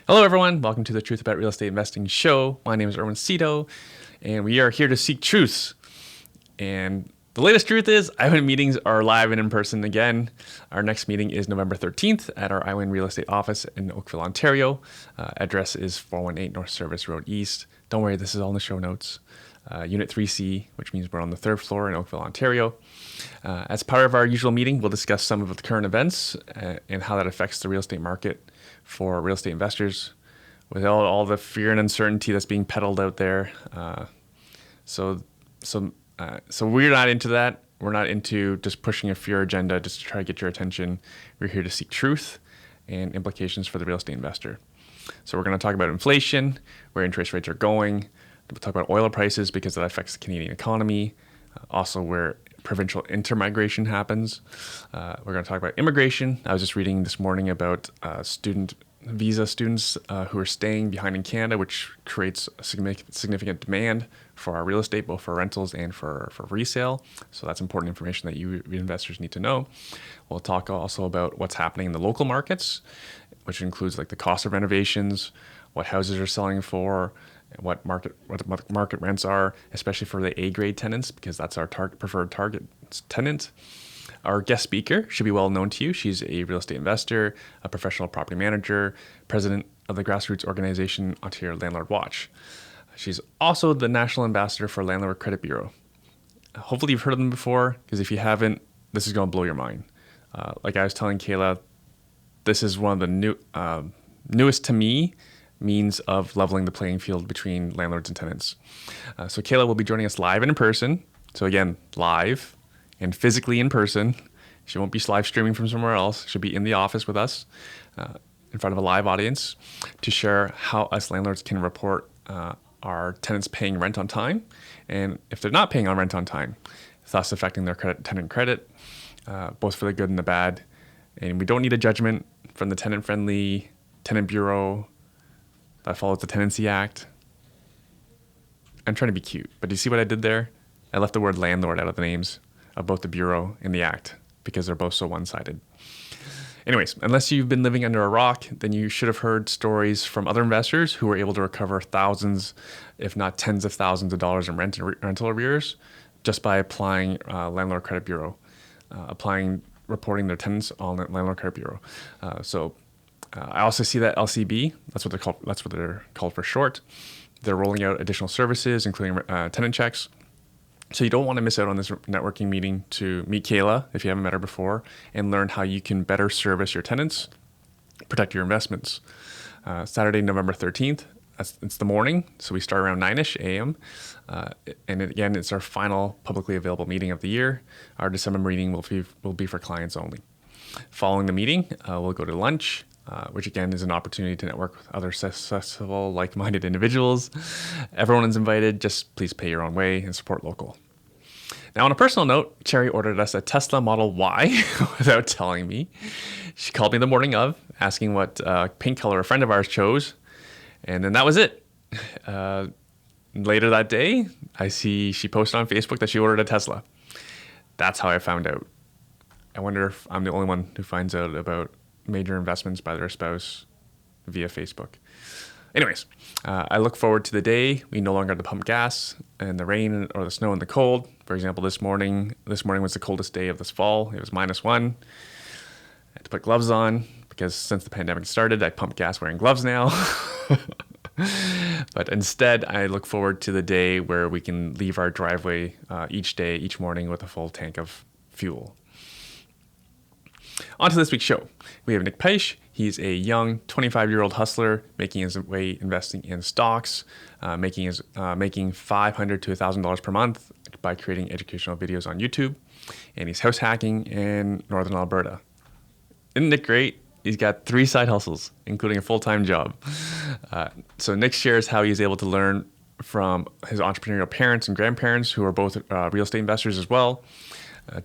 Hello, everyone. Welcome to the Truth About Real Estate Investing show. My name is Erwin Cito, and we are here to seek truths. And the latest truth is iWin meetings are live and in person again. Our next meeting is November 13th at our iWin Real Estate office in Oakville, Ontario. Address is 418 North Service Road East. Don't worry, this is all in the show notes. Unit 3C, which means we're on the third floor in Oakville, Ontario. As part of our usual meeting, we'll discuss some of the current events and how that affects the real estate market for real estate investors with all the fear and uncertainty that's being peddled out there. So we're not into that. We're not into just pushing a fear agenda just to try to get your attention. We're here to seek truth and implications for the real estate investor. So we're going to talk about inflation, where interest rates are going. We'll talk about oil prices because that affects the Canadian economy. Also where provincial intermigration happens. We're going to talk about immigration. I was just reading this morning about student visa students who are staying behind in Canada, which creates a significant demand for our real estate, both for rentals and for resale. So that's important information that you investors need to know. We'll talk also about what's happening in the local markets, which includes like the cost of renovations, what houses are selling for, what market rents are, especially for the A-grade tenants, because that's our preferred target tenant. Our guest speaker should be well known to you. She's a real estate investor, a professional property manager, president of the grassroots organization Ontario Landlord Watch. She's also the national ambassador for Landlord Credit Bureau. Hopefully you've heard of them before, because if you haven't, this is going to blow your mind. Like I was telling Kayla, this is one of the newest to me means of leveling the playing field between landlords and tenants. So Kayla will be joining us live and in person. So again, live and physically in person. She won't be live streaming from somewhere else. She'll be in the office with us in front of a live audience to share how us landlords can report our tenants paying rent on time, and if they're not paying on rent on time, thus affecting their tenant credit, both for the good and the bad. And we don't need a judgment from the tenant-friendly tenant bureau that follows the Tenancy Act. I'm trying to be cute, but do you see what I did there? I left the word landlord out of the names of both the bureau and the act because they're both so one-sided. Anyways, unless you've been living under a rock, then you should have heard stories from other investors who were able to recover thousands, if not tens of thousands of dollars in rental arrears just by applying Landlord Credit Bureau, reporting their tenants on Landlord Credit Bureau. I also see that LCB, that's what they're called for short. They're rolling out additional services, including tenant checks. So you don't want to miss out on this networking meeting to meet Kayla, if you haven't met her before, and learn how you can better service your tenants, protect your investments. Saturday, November 13th, it's the morning, so we start around 9-ish a.m. And again, it's our final publicly available meeting of the year. Our December meeting will be for clients only. Following the meeting, we'll go to lunch, which again is an opportunity to network with other successful, like-minded individuals. Everyone is invited. Just please pay your own way and support local. Now, on a personal note, Cherry ordered us a Tesla Model Y without telling me. She called me the morning of, asking what paint color a friend of ours chose, and then that was it. Later that day, I see she posted on Facebook that she ordered a Tesla. That's how I found out. I wonder if I'm the only one who finds out about major investments by their spouse via Facebook. Anyways, I look forward to the day we no longer have to pump gas in the rain or the snow and the cold. For example, this morning was the coldest day of this fall. It was -1. I had to put gloves on because since the pandemic started, I pump gas wearing gloves now. But instead, I look forward to the day where we can leave our driveway each morning with a full tank of fuel. On to this week's show. We have Nick Peitsch. He's a young 25-year-old hustler making his way investing in stocks, making $500 to $1,000 per month by creating educational videos on YouTube. And he's house hacking in northern Alberta. Isn't Nick great? He's got 3 side hustles, including a full-time job. So Nick shares how he's able to learn from his entrepreneurial parents and grandparents, who are both real estate investors as well,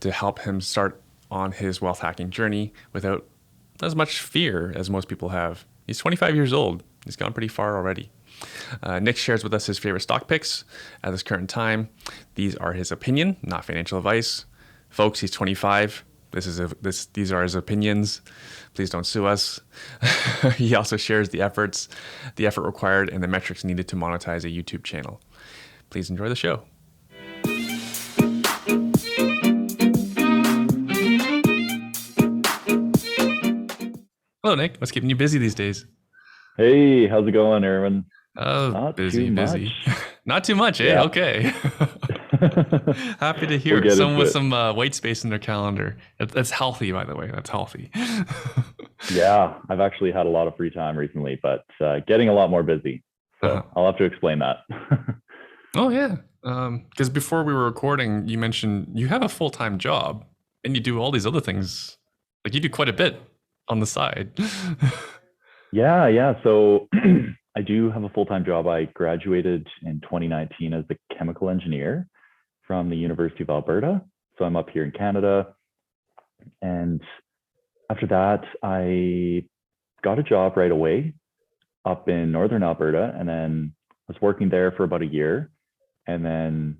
to help him start on his wealth hacking journey without as much fear as most people have. He's 25 years old. He's gone pretty far already. Nick shares with us his favorite stock picks at this current time. These are his opinion, not financial advice. Folks, he's 25. These are his opinions. Please don't sue us. He also shares the effort required, and the metrics needed to monetize a YouTube channel. Please enjoy the show. Hello, Nick. What's keeping you busy these days? Hey, how's it going, Erwin? Oh, Not too much. busy. Not too much, eh? Yeah. Okay. Happy to hear We'll it. get Someone into with it. some white space in their calendar. That's healthy, by the way. That's healthy. Yeah, I've actually had a lot of free time recently, but getting a lot more busy. Uh-huh. So I'll have to explain that. Oh, yeah. Because before we were recording, you mentioned you have a full-time job and you do all these other things. Like you do quite a bit on the side. Yeah. So I do have a full-time job. I graduated in 2019 as a chemical engineer from the University of Alberta. So I'm up here in Canada. And after that, I got a job right away up in northern Alberta, and then was working there for about a year. And then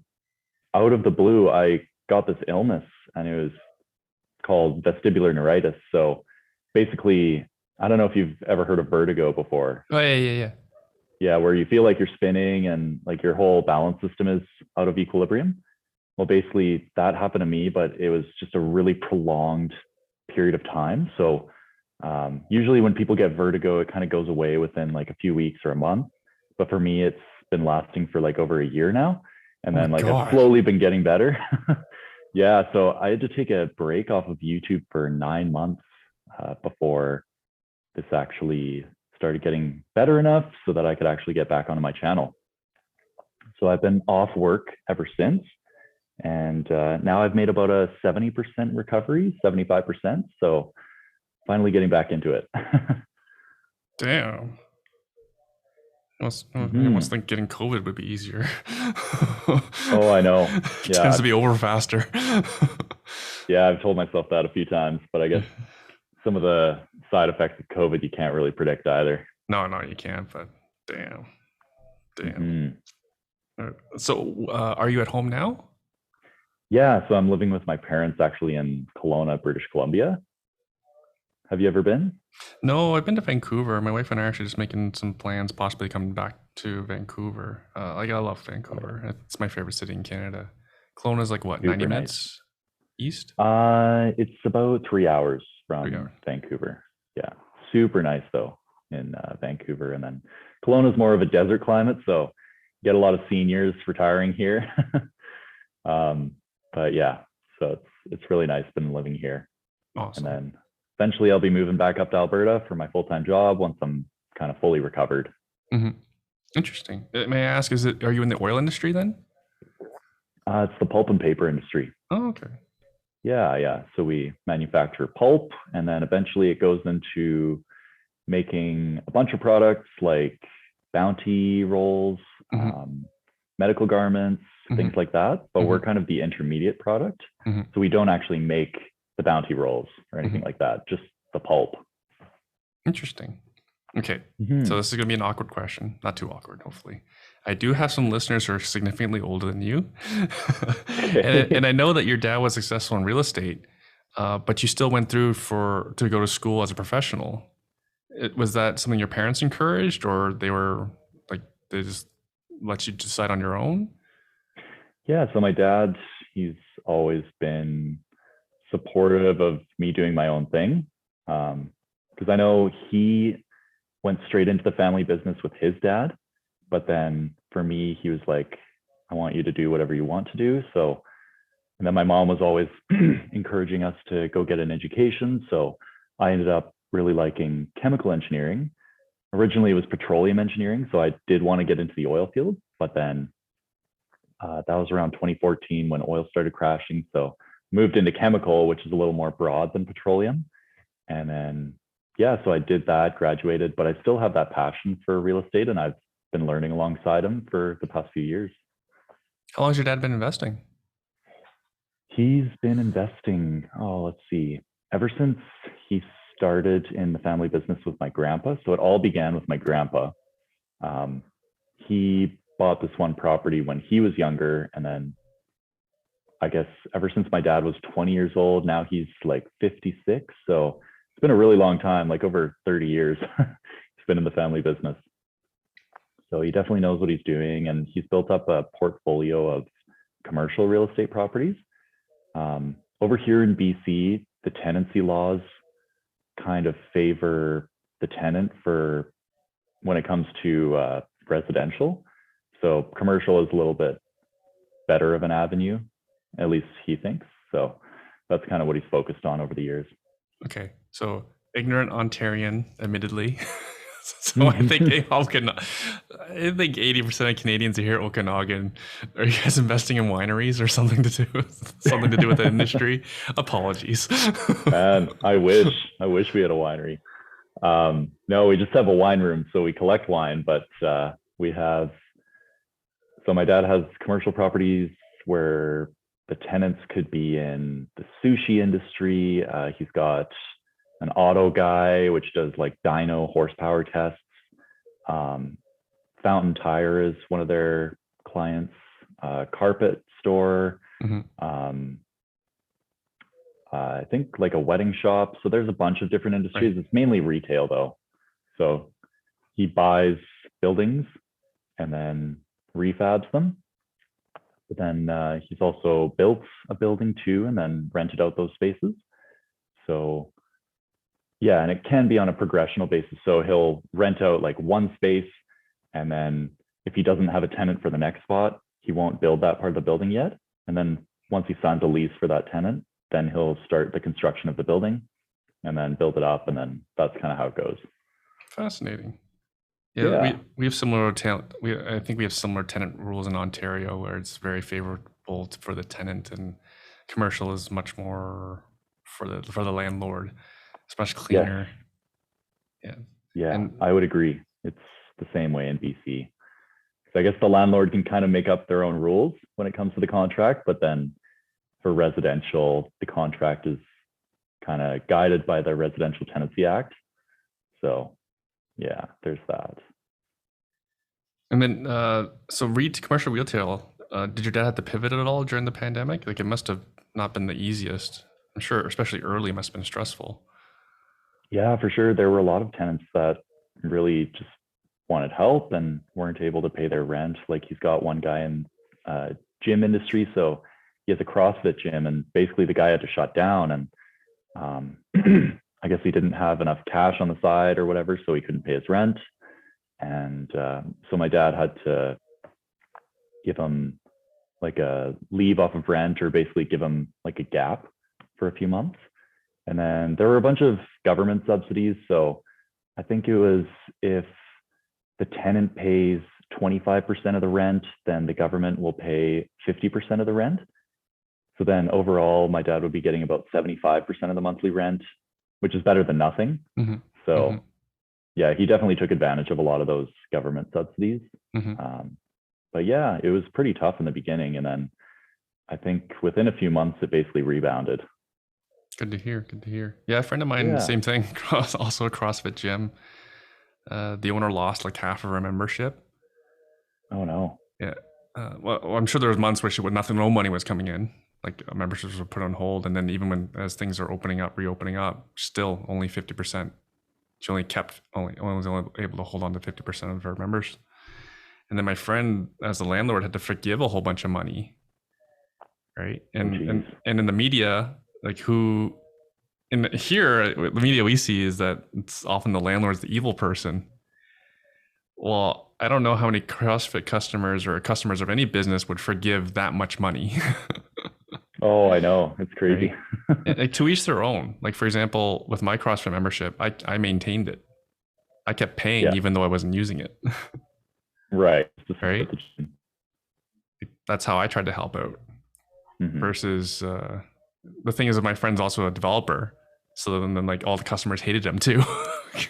out of the blue, I got this illness, and it was called vestibular neuritis. So basically, I don't know if you've ever heard of vertigo before. Oh, yeah. Yeah, where you feel like you're spinning and like your whole balance system is out of equilibrium. Well, basically, that happened to me, but it was just a really prolonged period of time. So usually when people get vertigo, it kind of goes away within like a few weeks or a month. But for me, it's been lasting for like over a year now. And Oh my then like I've God. slowly been getting better. Yeah. So I had to take a break off of YouTube for 9 months before this actually started getting better enough so that I could actually get back onto my channel. So I've been off work ever since. And now I've made about a 70% recovery, 75%. So finally getting back into it. Damn. I Mm-hmm. almost think getting COVID would be easier. Oh, I know. It tends to Yeah. be over faster. Yeah. I've told myself that a few times, but I guess some of the side effects of COVID you can't really predict either. No, you can't, but damn. Mm-hmm. So, are you at home now? Yeah. So I'm living with my parents actually in Kelowna, British Columbia. Have you ever been? No, I've been to Vancouver. My wife and I are actually just making some plans, possibly coming back to Vancouver. Like I love Vancouver. It's my favorite city in Canada. Kelowna's like what, 90 Super nice. minutes east? It's about 3 hours 3 hours. from Vancouver. Yeah. Super nice though in Vancouver. And then Kelowna is more of a desert climate. So you get a lot of seniors retiring here. um, but yeah, so it's really nice been living here. Awesome. And then eventually I'll be moving back up to Alberta for my full-time job once I'm kind of fully recovered. Mm-hmm. Interesting. May I ask, are you in the oil industry then? It's the pulp and paper industry. Oh, okay. Yeah. So we manufacture pulp, and then eventually it goes into making a bunch of products like bounty rolls, Mm-hmm. medical garments, Mm-hmm. things like that. But we're Mm-hmm. kind of the intermediate product. Mm-hmm. So we don't actually make the bounty rolls or anything Mm-hmm. like that, just the pulp. Interesting. Okay, Mm-hmm. so this is going to be an awkward question. Not too awkward, hopefully. I do have some listeners who are significantly older than you. and I know that your dad was successful in real estate, but you still went through to go to school as a professional. Was that something your parents encouraged, or they just let you decide on your own? Yeah. So my dad, he's always been supportive of me doing my own thing. Because I know he went straight into the family business with his dad. But then for me, he was like, I want you to do whatever you want to do. So, and then my mom was always encouraging us to go get an education. So I ended up really liking chemical engineering. Originally, it was petroleum engineering. So I did want to get into the oil field. But then that was around 2014 when oil started crashing. So moved into chemical, which is a little more broad than petroleum. And then, yeah, so I did that, graduated, but I still have that passion for real estate, and I've been learning alongside him for the past few years. How long has your dad been investing? He's been investing, let's see, ever since he started in the family business with my grandpa. So it all began with my grandpa. He bought this one property when he was younger, and then I guess ever since my dad was 20 years old. Now he's like 56. So it's been a really long time, like over 30 years. He's been in the family business. So he definitely knows what he's doing, and he's built up a portfolio of commercial real estate properties. Over here in BC, the tenancy laws kind of favor the tenant for when it comes to residential. So commercial is a little bit better of an avenue, at least he thinks. So that's kind of what he's focused on over the years. Okay, so ignorant Ontarian, admittedly. So I think 80% of Canadians are here at Okanagan. Are you guys investing in wineries or something to do with the industry? Apologies. Man, I wish we had a winery. No, we just have a wine room, so we collect wine, but so my dad has commercial properties where the tenants could be in the sushi industry. He's got an auto guy, which does like dyno horsepower tests. Fountain Tire is one of their clients. Carpet store. Mm-hmm. I think like a wedding shop. So there's a bunch of different industries. Right. It's mainly retail though. So he buys buildings and then refabs them. But then he's also built a building too and then rented out those spaces. So yeah, and it can be on a progressional basis. So he'll rent out like one space, and then if he doesn't have a tenant for the next spot, he won't build that part of the building yet. And then once he signs a lease for that tenant, then he'll start the construction of the building and then build it up. And then that's kind of how it goes. Fascinating. Yeah. We have similar tenant. I think we have similar tenant rules in Ontario where it's very favorable for the tenant, and commercial is much more for the landlord. It's much cleaner. Yeah, and I would agree. It's the same way in BC. So I guess the landlord can kind of make up their own rules when it comes to the contract, but then for residential, the contract is kind of guided by the Residential Tenancy Act. So yeah, there's that. And then, so commercial retail, did your dad have to pivot at all during the pandemic? Like, it must have not been the easiest. I'm sure, especially early, must have been stressful. Yeah, for sure. There were a lot of tenants that really just wanted help and weren't able to pay their rent. Like he's got one guy in gym industry. So he has a CrossFit gym, and basically the guy had to shut down, and I guess he didn't have enough cash on the side or whatever, so he couldn't pay his rent. And so my dad had to give him like a leave off of rent, or basically give him like a gap for a few months. And then there were a bunch of government subsidies. So I think it was, if the tenant pays 25% of the rent, then the government will pay 50% of the rent. So then overall, my dad would be getting about 75% of the monthly rent, which is better than nothing. Mm-hmm. So yeah, he definitely took advantage of a lot of those government subsidies. Mm-hmm. But yeah, it was pretty tough in the beginning. And then I think within a few months, it basically rebounded. Good to hear. Yeah, a friend of mine, same thing, also a CrossFit gym. The owner lost like half of her membership. Oh no. Yeah. Well, I'm sure there was months where no money was coming in. Like memberships were put on hold, and then even as things are reopening up, still only 50%. She only was able to hold on to 50% of her members. And then my friend, as the landlord, had to forgive a whole bunch of money, right? And in the media, like the media we see is that it's often the landlord's the evil person. Well, I don't know how many CrossFit customers or customers of any business would forgive that much money. Oh, I know. It's crazy. Right? Like, to each their own. Like, for example, with my CrossFit membership, I maintained it. I kept paying even though I wasn't using it. Right. Right. That's how I tried to help out. Mm-hmm. Versus the thing is that my friend's also a developer. So then like all the customers hated him too,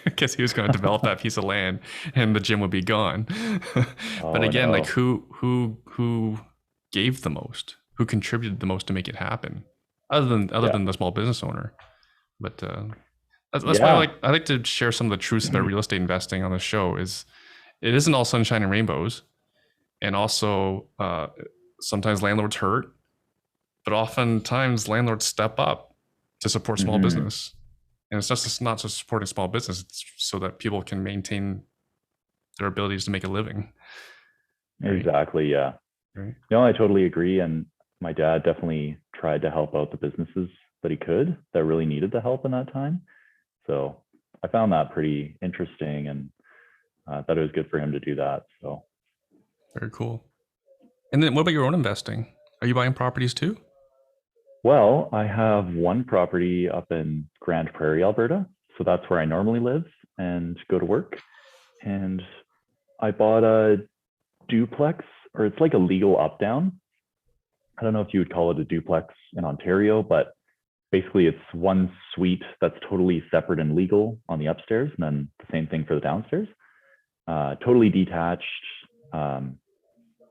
because he was going to develop that piece of land and the gym would be gone. But again, like who gave the most? Who contributed the most to make it happen? Other than the small business owner. But that's why I like to share some of the truths about real estate investing on the show. Is it isn't all sunshine and rainbows, and also sometimes landlords hurt. but oftentimes landlords step up to support small business. And it's just not just supporting small business, it's so that people can maintain their abilities to make a living. Right? Exactly. Yeah. Right. No, I totally agree. And my dad definitely tried to help out the businesses that he could that really needed the help in that time. So I found that pretty interesting, and thought it was good for him to do that. So very cool. And then what about your own investing? Are you buying properties too? Well, I have one property up in Grand Prairie, Alberta. So that's where I normally live and go to work. And I bought a duplex, or it's like a legal up down. I don't know if you would call it a duplex in Ontario, but basically it's one suite that's totally separate and legal on the upstairs, and then the same thing for the downstairs. Totally detached,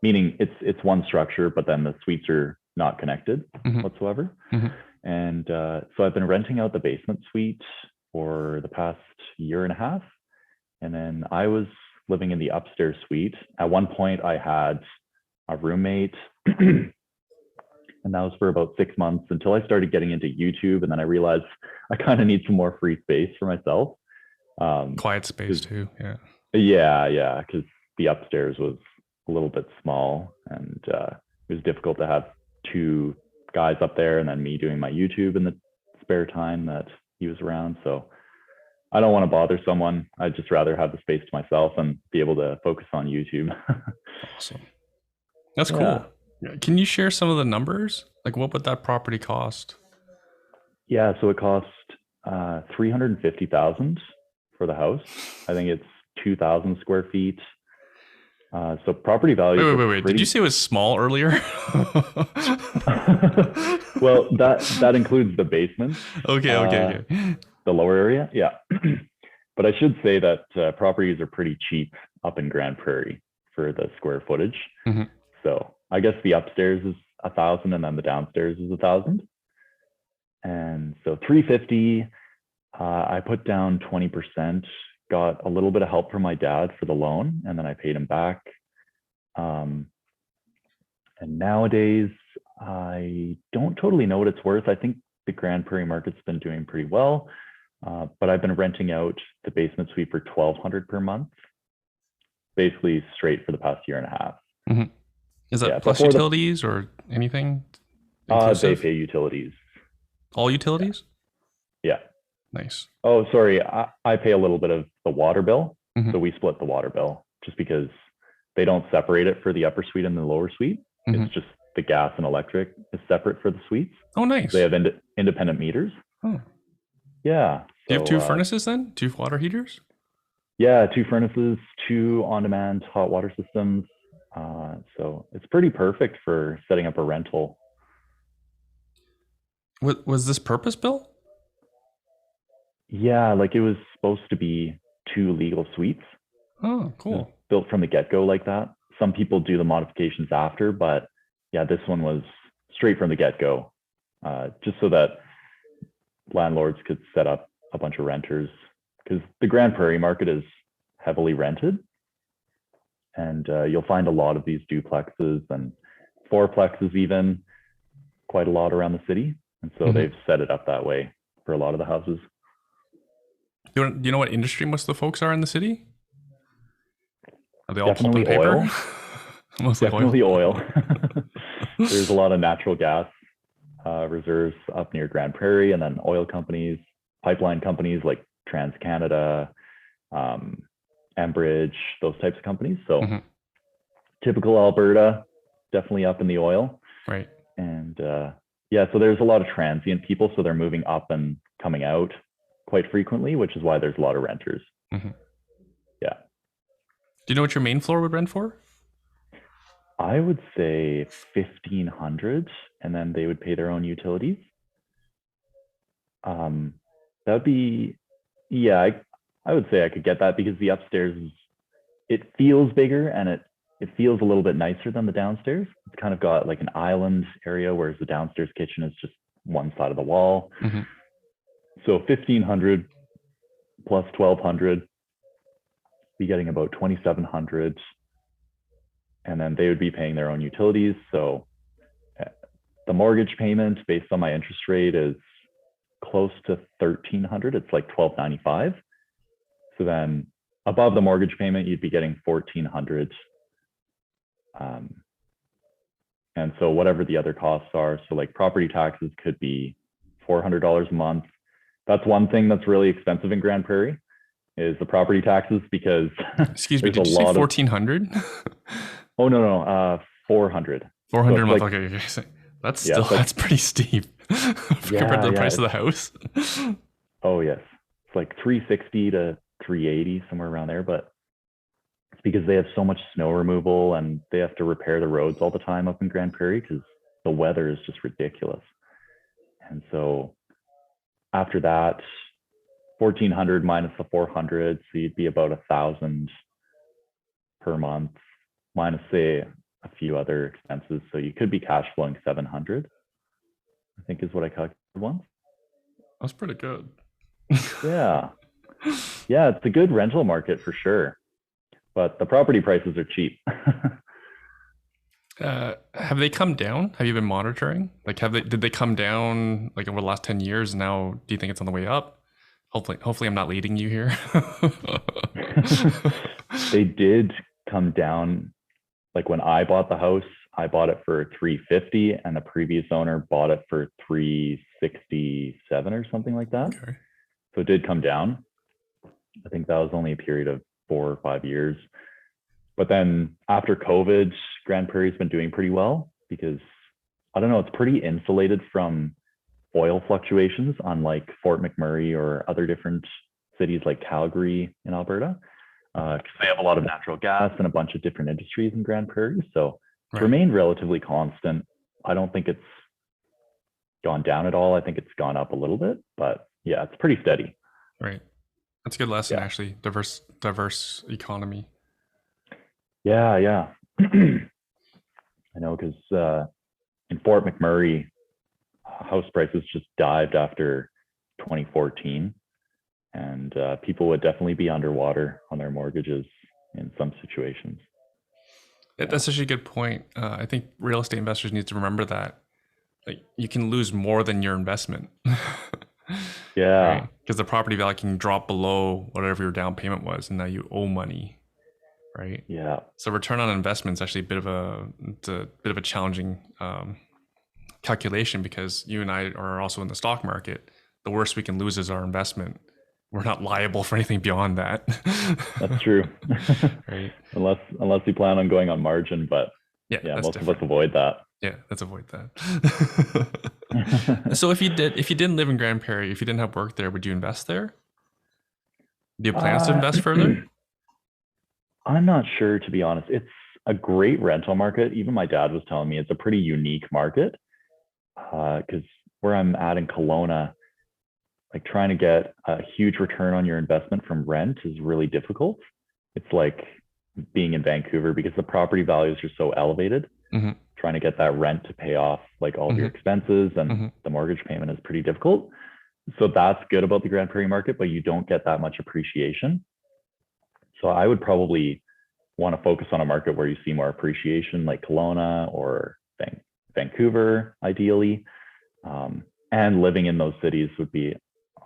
meaning it's one structure, but then the suites are not connected whatsoever. And so I've been renting out the basement suite for the past year and a half. And then I was living in the upstairs suite. At one point, I had a roommate, and that was for about 6 months until I started getting into YouTube. And then I realized I kind of need some more free space for myself. Quiet space too. Yeah. Yeah. Because the upstairs was a little bit small, and it was difficult to have two guys up there and then me doing my YouTube in the spare time that he was around. So I don't want to bother someone. I'd just rather have the space to myself and be able to focus on YouTube. Awesome. That's cool. Can you share some of the numbers? Like, what would that property cost? Yeah, so it cost $350,000 for the house. I think it's 2,000 square feet. So property value. Wait. Did you say it was small earlier? Well, that includes the basement. Okay. The lower area, yeah. But I should say that properties are pretty cheap up in Grand Prairie for the square footage. So I guess the upstairs is 1,000, and then the downstairs is 1,000. And so 350. I put down 20%. Got a little bit of help from my dad for the loan, and then I paid him back. And nowadays, I don't totally know what it's worth. I think the Grand Prairie market's been doing pretty well, but I've been renting out the basement suite for $1,200 per month, basically straight for the past year and a half. Is that plus utilities or anything? They pay utilities. All utilities? Yeah. Nice. Oh, sorry. I pay a little bit of the water bill. So we split the water bill just because they don't separate it for the upper suite and the lower suite. It's just the gas and electric is separate for the suites. Oh, nice. They have independent meters. Oh. Yeah. Do you have 2 furnaces then? 2 water heaters? Yeah, 2 furnaces, 2 on-demand hot water systems. So it's pretty perfect for setting up a rental. Was this purpose built? Yeah, like it was supposed to be 2 legal suites. Oh, cool. Built from the get-go like that. Some people do the modifications after, but yeah, this one was straight from the get-go, just so that landlords could set up a bunch of renters, because the Grand Prairie market is heavily rented. And you'll find a lot of these duplexes and fourplexes, even quite a lot around the city. And so they've set it up that way for a lot of the houses. Do you know what industry most of the folks are in the city? Are they all definitely pulp and paper? Mostly definitely oil. There's a lot of natural gas reserves up near Grand Prairie, and then oil companies, pipeline companies like TransCanada, Enbridge, those types of companies. So typical Alberta, definitely up in the oil. Right. And yeah, so there's a lot of transient people, so they're moving up and coming out quite frequently, which is why there's a lot of renters. Yeah. Do you know what your main floor would rent for? I would say 1,500, and then they would pay their own utilities. That would be, yeah, I would say I could get that, because the upstairs it feels bigger, and it feels a little bit nicer than the downstairs. It's kind of got like an island area, whereas the downstairs kitchen is just one side of the wall. So 1,500 plus 1,200, be getting about 2,700, and then they would be paying their own utilities. So the mortgage payment based on my interest rate is close to 1,300. It's like 1,295. So then above the mortgage payment, you'd be getting 1,400. And so whatever the other costs are, so like property taxes could be $400 a month. That's one thing that's really expensive in Grand Prairie is the property taxes, because excuse me, did you say 1,400? Oh, no, 400. 400 a month, like, okay. That's still, that's pretty steep compared to the price of the house. Oh, yes. It's like 360 to 380, somewhere around there. But it's because they have so much snow removal and they have to repair the roads all the time up in Grand Prairie because the weather is just ridiculous. And so after that, 1,400 minus the 400, so you'd be about 1,000 per month, minus say a few other expenses. So you could be cash flowing 700, I think is what I calculated once. That's pretty good. Yeah. Yeah, it's a good rental market for sure. But the property prices are cheap. Have they come down? Have you been monitoring? Like, did they come down like over the last 10 years? Now, do you think it's on the way up? Hopefully I'm not leading you here. They did come down. Like when I bought the house, I bought it for 350 and the previous owner bought it for 367 or something like that. Okay. So it did come down. I think that was only a period of 4 or 5 years. But then after COVID, Grand Prairie's been doing pretty well because, I don't know, it's pretty insulated from oil fluctuations, unlike Fort McMurray or other different cities like Calgary in Alberta. Because they have a lot of natural gas and a bunch of different industries in Grand Prairie. So it's remained relatively constant. I don't think it's gone down at all. I think it's gone up a little bit, but yeah, it's pretty steady. Right. That's a good lesson, actually. Diverse economy. Yeah. I know, because in Fort McMurray, house prices just dived after 2014, and people would definitely be underwater on their mortgages in some situations. That's actually a good point. I think real estate investors need to remember that, like, you can lose more than your investment. Yeah. Because the property value can drop below whatever your down payment was, and now you owe money. Right. Yeah. So return on investment is actually a bit of a challenging calculation, because you and I are also in the stock market. The worst we can lose is our investment. We're not liable for anything beyond that. That's true. Right. Unless you plan on going on margin, but most of us avoid that. Yeah, let's avoid that. So if you didn't live in Grand Prairie, if you didn't have work there, would you invest there? Do you have plans to invest further? I'm not sure, to be honest. It's a great rental market. Even my dad was telling me it's a pretty unique market, because where I'm at in Kelowna, like trying to get a huge return on your investment from rent is really difficult. It's like being in Vancouver, because the property values are so elevated. Mm-hmm. Trying to get that rent to pay off like all of your expenses and the mortgage payment is pretty difficult. So that's good about the Grand Prairie market, but you don't get that much appreciation. So I would probably want to focus on a market where you see more appreciation, like Kelowna or Vancouver, ideally. And living in those cities would be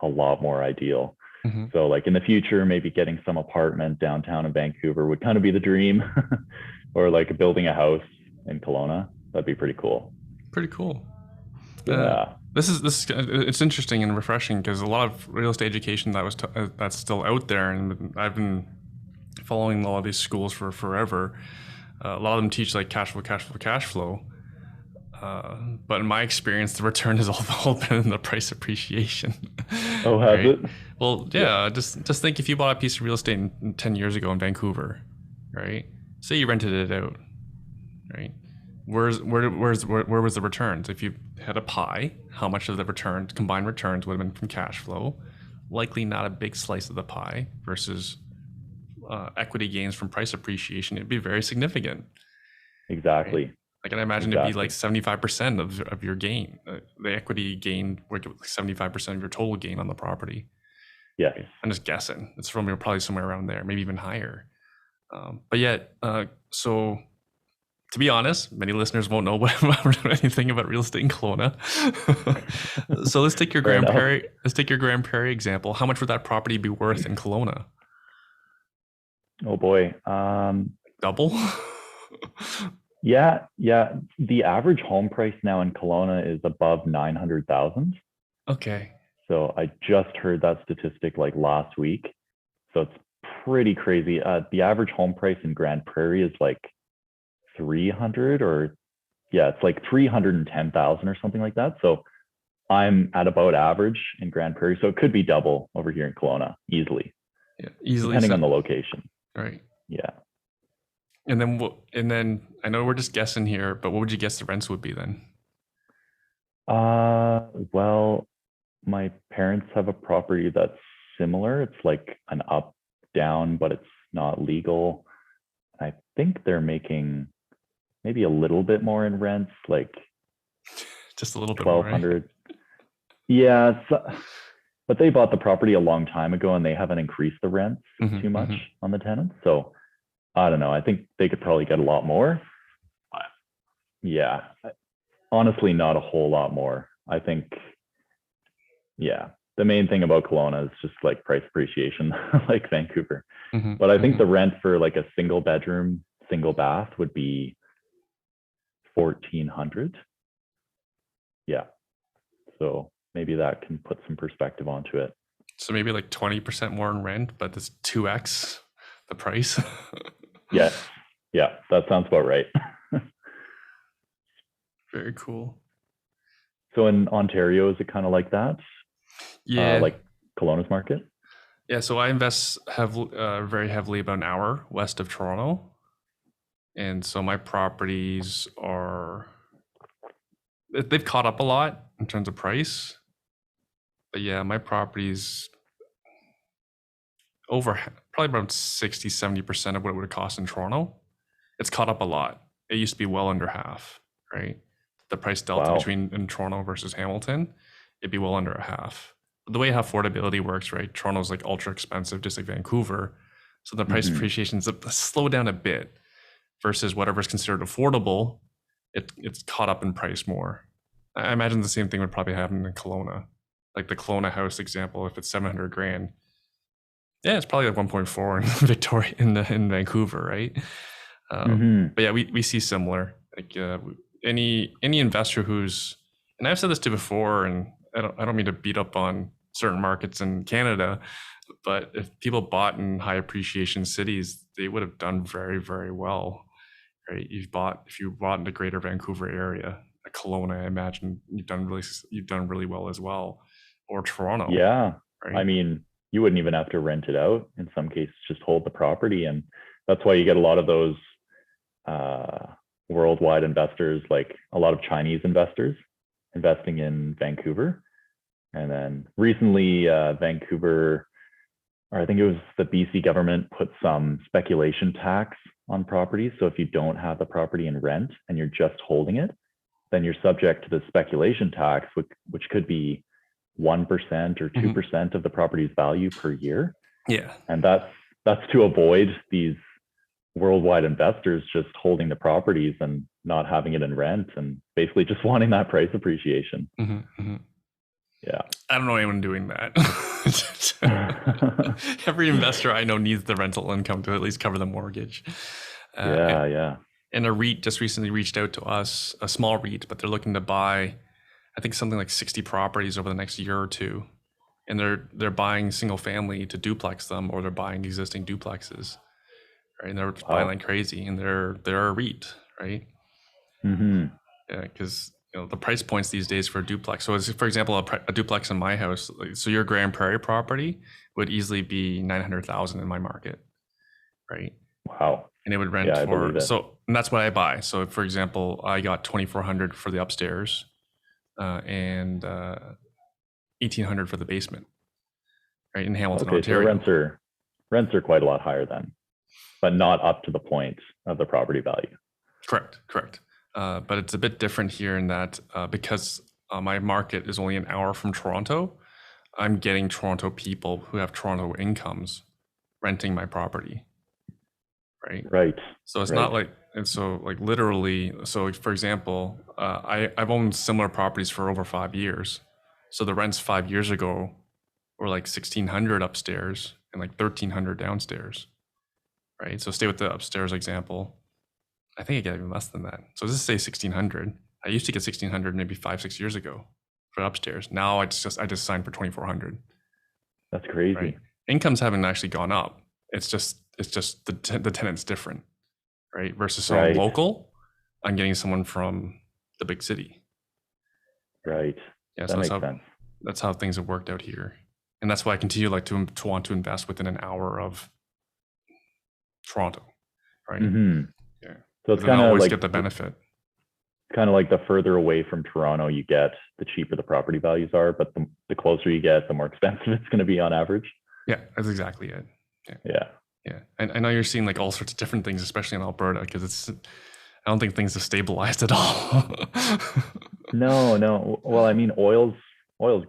a lot more ideal. Mm-hmm. So like in the future, maybe getting some apartment downtown in Vancouver would kind of be the dream, or like building a house in Kelowna. That'd be pretty cool. Pretty cool. Yeah. This is it's interesting and refreshing, because a lot of real estate education that's still out there, and I've been following a lot of these schools for forever. A lot of them teach like cash flow. But in my experience, the return has all been in the price appreciation. Oh, has it? Well, yeah. Just think, if you bought a piece of real estate 10 years ago in Vancouver, right? Say you rented it out, right? Where was the returns? If you had a pie, how much of the combined returns would have been from cash flow? Likely not a big slice of the pie, versus equity gains from price appreciation. It'd be very significant. Exactly. Right? I can imagine it'd be like 75% of your gain. The equity gain would like 75% of your total gain on the property. Yes. I'm just guessing. It's probably somewhere around there, maybe even higher. But yet, so To be honest, many listeners won't know anything about real estate in Kelowna. So let's take your Fair Grand enough. Prairie. Let's take your Grand Prairie example. How much would that property be worth in Kelowna? Oh boy. Double. Yeah. The average home price now in Kelowna is above 900,000. Okay. So I just heard that statistic like last week. So it's pretty crazy. The average home price in Grand Prairie is like 300 or yeah, it's like 310,000 or something like that. So I'm at about average in Grand Prairie. So it could be double over here in Kelowna easily. Yeah, easily. Depending on the location. Right. Yeah. And then I know we're just guessing here, but what would you guess the rents would be then? Well, my parents have a property that's similar. It's like an up down, but it's not legal. I think they're making maybe a little bit more in rents, like just a little bit more. 1,200. Yeah, but they bought the property a long time ago and they haven't increased the rents too much on the tenants. So I don't know. I think they could probably get a lot more. Yeah, honestly, not a whole lot more. I think, yeah, the main thing about Kelowna is just like price appreciation, like Vancouver. But I think the rent for like a single bedroom, single bath would be 1,400. Yeah. So maybe that can put some perspective onto it. So maybe like 20% more in rent, but it's 2x the price. Yes. Yeah, that sounds about right. Very cool. So in Ontario, is it kind of like that? Yeah. Like Kelowna's market? Yeah, so I invest very heavily about an hour west of Toronto. And so my properties they've caught up a lot in terms of price. But yeah, my properties over probably around 60, 70% of what it would have cost in Toronto. It's caught up a lot. It used to be well under half, right? The price delta between in Toronto versus Hamilton, it'd be well under a half. The way how affordability works, right? Toronto's like ultra expensive, just like Vancouver. So the price appreciation's slowed down a bit versus whatever's considered affordable. It's caught up in price more. I imagine the same thing would probably happen in Kelowna. Like the Kelowna house example, if it's 700 grand, yeah, it's probably like 1.4 in Victoria in Vancouver, right? But yeah, we see similar. Like any investor who's, and I've said this to before, and I don't mean to beat up on certain markets in Canada, but if people bought in high appreciation cities, they would have done very, very well, right? If you bought in the Greater Vancouver area, Kelowna, I imagine you've done really well as well, or Toronto. Yeah, right? I mean, you wouldn't even have to rent it out. In some cases, just hold the property, and that's why you get a lot of those worldwide investors, like a lot of Chinese investors, investing in Vancouver. And then recently, Vancouver, or I think it was the BC government, put some speculation tax on properties. So if you don't have the property in rent and you're just holding it, then you're subject to the speculation tax, which could be 1% or 2% of the property's value per year. Yeah. And that's to avoid these worldwide investors just holding the properties and not having it in rent and basically just wanting that price appreciation. Yeah. I don't know anyone doing that. Every investor I know needs the rental income to at least cover the mortgage. Yeah. And a REIT just recently reached out to us, a small REIT, but they're looking to buy, I think, something like 60 properties over the next year or two. And they're buying single family to duplex them, or they're buying existing duplexes. Right? And they're buying like crazy, and they're a REIT, right? Yeah, because the price points these days for a duplex. So, for example, a duplex in my house. So your Grand Prairie property would easily be 900,000 in my market, right? Wow. And it would rent and that's what I buy. So, for example, I got 2,400 for the upstairs, and 1,800 for the basement, right, in Hamilton, Ontario. So rents are quite a lot higher then, but not up to the point of the property value. Correct. But it's a bit different here in that because my market is only an hour from Toronto, I'm getting Toronto people who have Toronto incomes renting my property, right? Right. So it's Right. not like, and so like literally, so like, for example, I've owned similar properties for over 5 years. So the rents 5 years ago were like 1,600 upstairs and like 1,300 downstairs, right? So stay with the upstairs example. I think I get even less than that. So let's say 1,600. I used to get 1,600 maybe 5-6 years ago for upstairs. Now I just signed for 2,400. That's crazy. Right? Incomes haven't actually gone up. It's just the tenant's different, right? Versus someone Right. local, I'm getting someone from the big city. Right. Yeah, That so makes sense. that's how things have worked out here, and that's why I continue like to want to invest within an hour of Toronto, right? Mm-hmm. Yeah, So it's then I kind of always like get the benefit. the further away from Toronto you get, the cheaper the property values are, but the closer you get, the more expensive it's going to be on average. Yeah, that's exactly it. Yeah. Yeah, and I know you're seeing like all sorts of different things, especially in Alberta, because I don't think things have stabilized at all. No. Well, I mean, oil's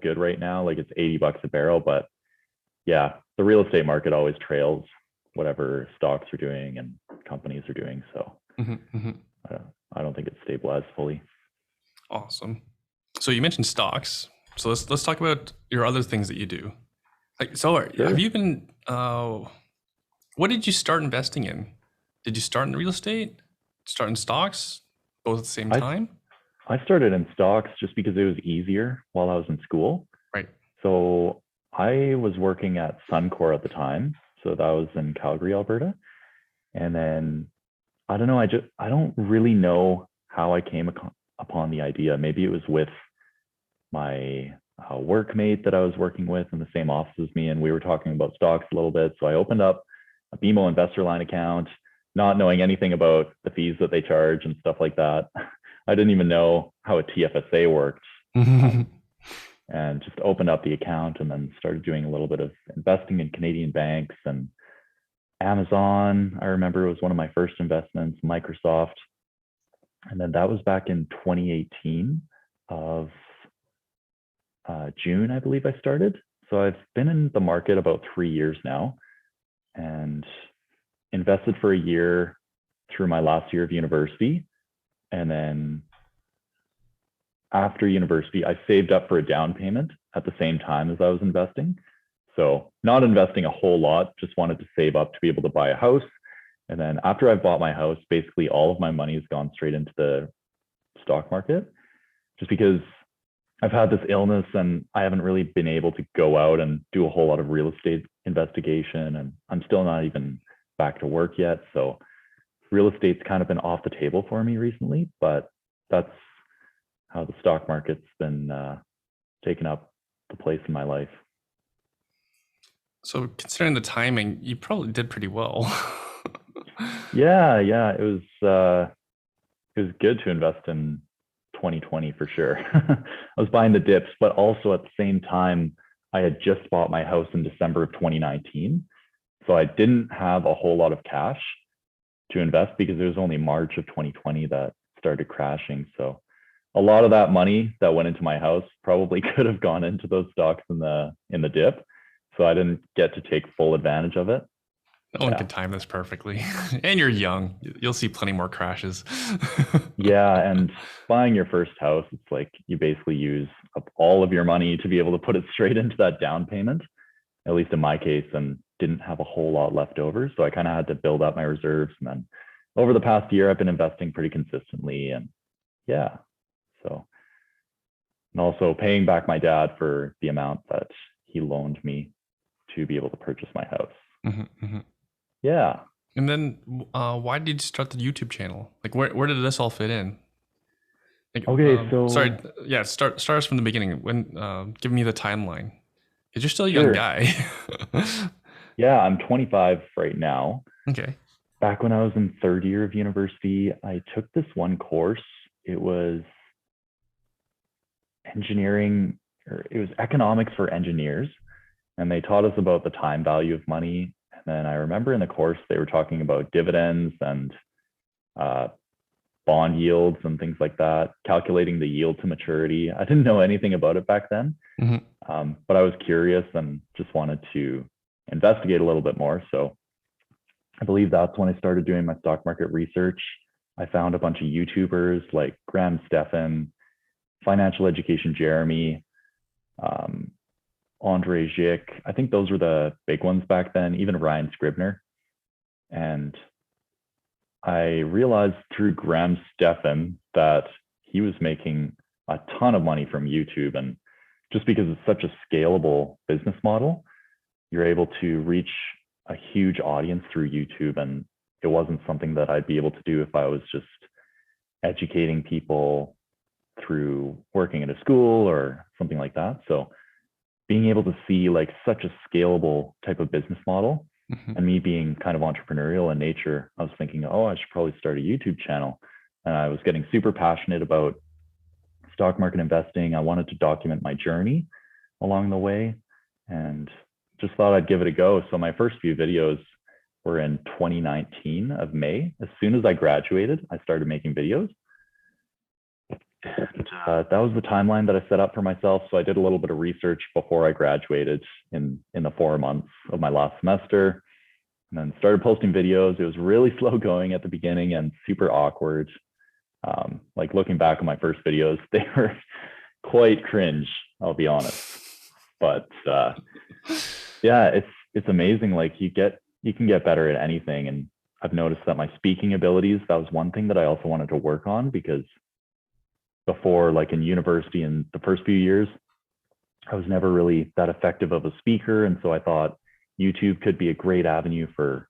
good right now. Like it's $80 a barrel, but yeah, the real estate market always trails whatever stocks are doing and companies are doing. So I don't think it's stabilized fully. Awesome. So you mentioned stocks. So let's talk about your other things that you do. Like, so Sure. have you been? What did you start investing in? Did you start in real estate? Start in stocks? Both at the same time? I started in stocks just because it was easier while I was in school. Right. So I was working at Suncor at the time. So that was in Calgary, Alberta. And then I don't know, I don't really know how I came upon the idea. Maybe it was with my workmate that I was working with in the same office as me, and we were talking about stocks a little bit. So I opened up a BMO Investor Line account, not knowing anything about the fees that they charge and stuff like that. I didn't even know how a TFSA worked. And just opened up the account and then started doing a little bit of investing in Canadian banks and Amazon. I remember it was one of my first investments, Microsoft. And then that was back in 2018 of June, I believe I started. So I've been in the market about 3 years now and invested for a year through my last year of university. And then after university, I saved up for a down payment at the same time as I was investing. So not investing a whole lot, just wanted to save up to be able to buy a house. And then after I've bought my house, basically all of my money has gone straight into the stock market, just because I've had this illness and I haven't really been able to go out and do a whole lot of real estate investigation. And I'm still not even back to work yet. So real estate's kind of been off the table for me recently, but that's how the stock market's been taking up the place in my life. So considering the timing, you probably did pretty well. Yeah, it was good to invest in 2020 for sure. I was buying the dips, but also at the same time, I had just bought my house in December of 2019. So I didn't have a whole lot of cash to invest because it was only March of 2020 that started crashing. So a lot of that money that went into my house probably could have gone into those stocks in the dip. So I didn't get to take full advantage of it. No one can time this perfectly. And you're young. You'll see plenty more crashes. Yeah. And buying your first house, it's like you basically use up all of your money to be able to put it straight into that down payment, at least in my case, and didn't have a whole lot left over. So I kind of had to build up my reserves. And then over the past year, I've been investing pretty consistently. And yeah, so, and also paying back my dad for the amount that he loaned me to be able to purchase my house. Yeah. And then why did you start the YouTube channel? Like where did this all fit in? Like, Okay, so sorry, yeah, start us from the beginning. When give me the timeline. Because you're still a young guy. Yeah, I'm 25 right now. Okay. Back when I was in third year of university, I took this one course. It was engineering, or it was economics for engineers. And they taught us about the time value of money. And then I remember in the course, they were talking about dividends and bond yields and things like that, calculating the yield to maturity. I didn't know anything about it back then, but I was curious and just wanted to investigate a little bit more. So I believe that's when I started doing my stock market research. I found a bunch of YouTubers like Graham Stephan, Financial Education Jeremy, um, Andre Zick. I think those were the big ones back then, even Ryan Scribner. And I realized through Graham Stephan that he was making a ton of money from YouTube. And just because it's such a scalable business model, you're able to reach a huge audience through YouTube. And it wasn't something that I'd be able to do if I was just educating people through working at a school or something like that. So being able to see like such a scalable type of business model, and me being kind of entrepreneurial in nature, I was thinking, oh, I should probably start a YouTube channel. And I was getting super passionate about stock market investing. I wanted to document my journey along the way and just thought I'd give it a go. So my first few videos were in 2019 of May. As soon as I graduated, I started making videos. And that was the timeline that I set up for myself. So I did a little bit of research before I graduated in the 4 months of my last semester, and then started posting videos. It was really slow going at the beginning and super awkward. Like looking back on my first videos, they were quite cringe, I'll be honest. But yeah, it's amazing. Like you can get better at anything. And I've noticed that my speaking abilities, that was one thing that I also wanted to work on, because before, like in university in the first few years, I was never really that effective of a speaker. And so I thought YouTube could be a great avenue for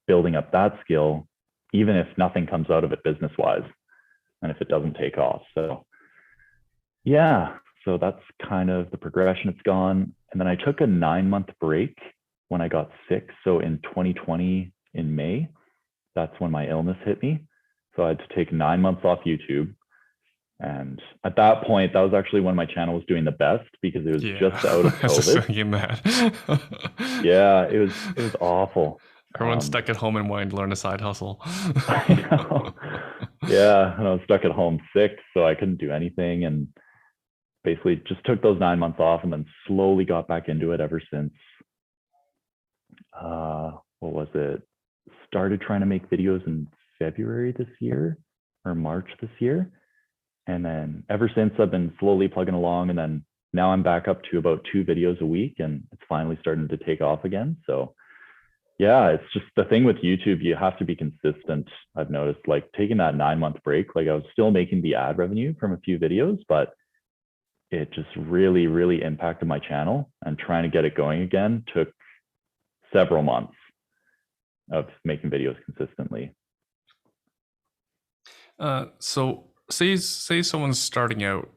building up that skill, even if nothing comes out of it business wise and if it doesn't take off. So yeah, so that's kind of the progression it's gone. And then I took a 9-month break when I got sick. So in 2020, in May, that's when my illness hit me. So I had to take 9 months off YouTube. And at that point, that was actually when my channel was doing the best, because it was just out of I was just COVID. thinking that. Yeah, it was awful. Everyone's stuck at home and wanting to learn a side hustle. I know. Yeah, and I was stuck at home sick, so I couldn't do anything, and basically just took those 9 months off, and then slowly got back into it ever since. What was it? Started trying to make videos in February this year or March this year. And then ever since, I've been slowly plugging along, and then now I'm back up to about 2 videos a week, and it's finally starting to take off again. So yeah, it's just the thing with YouTube, you have to be consistent. I've noticed, like taking that 9-month break, like I was still making the ad revenue from a few videos, but it just really, really impacted my channel, and trying to get it going again took several months of making videos consistently. So say someone's starting out.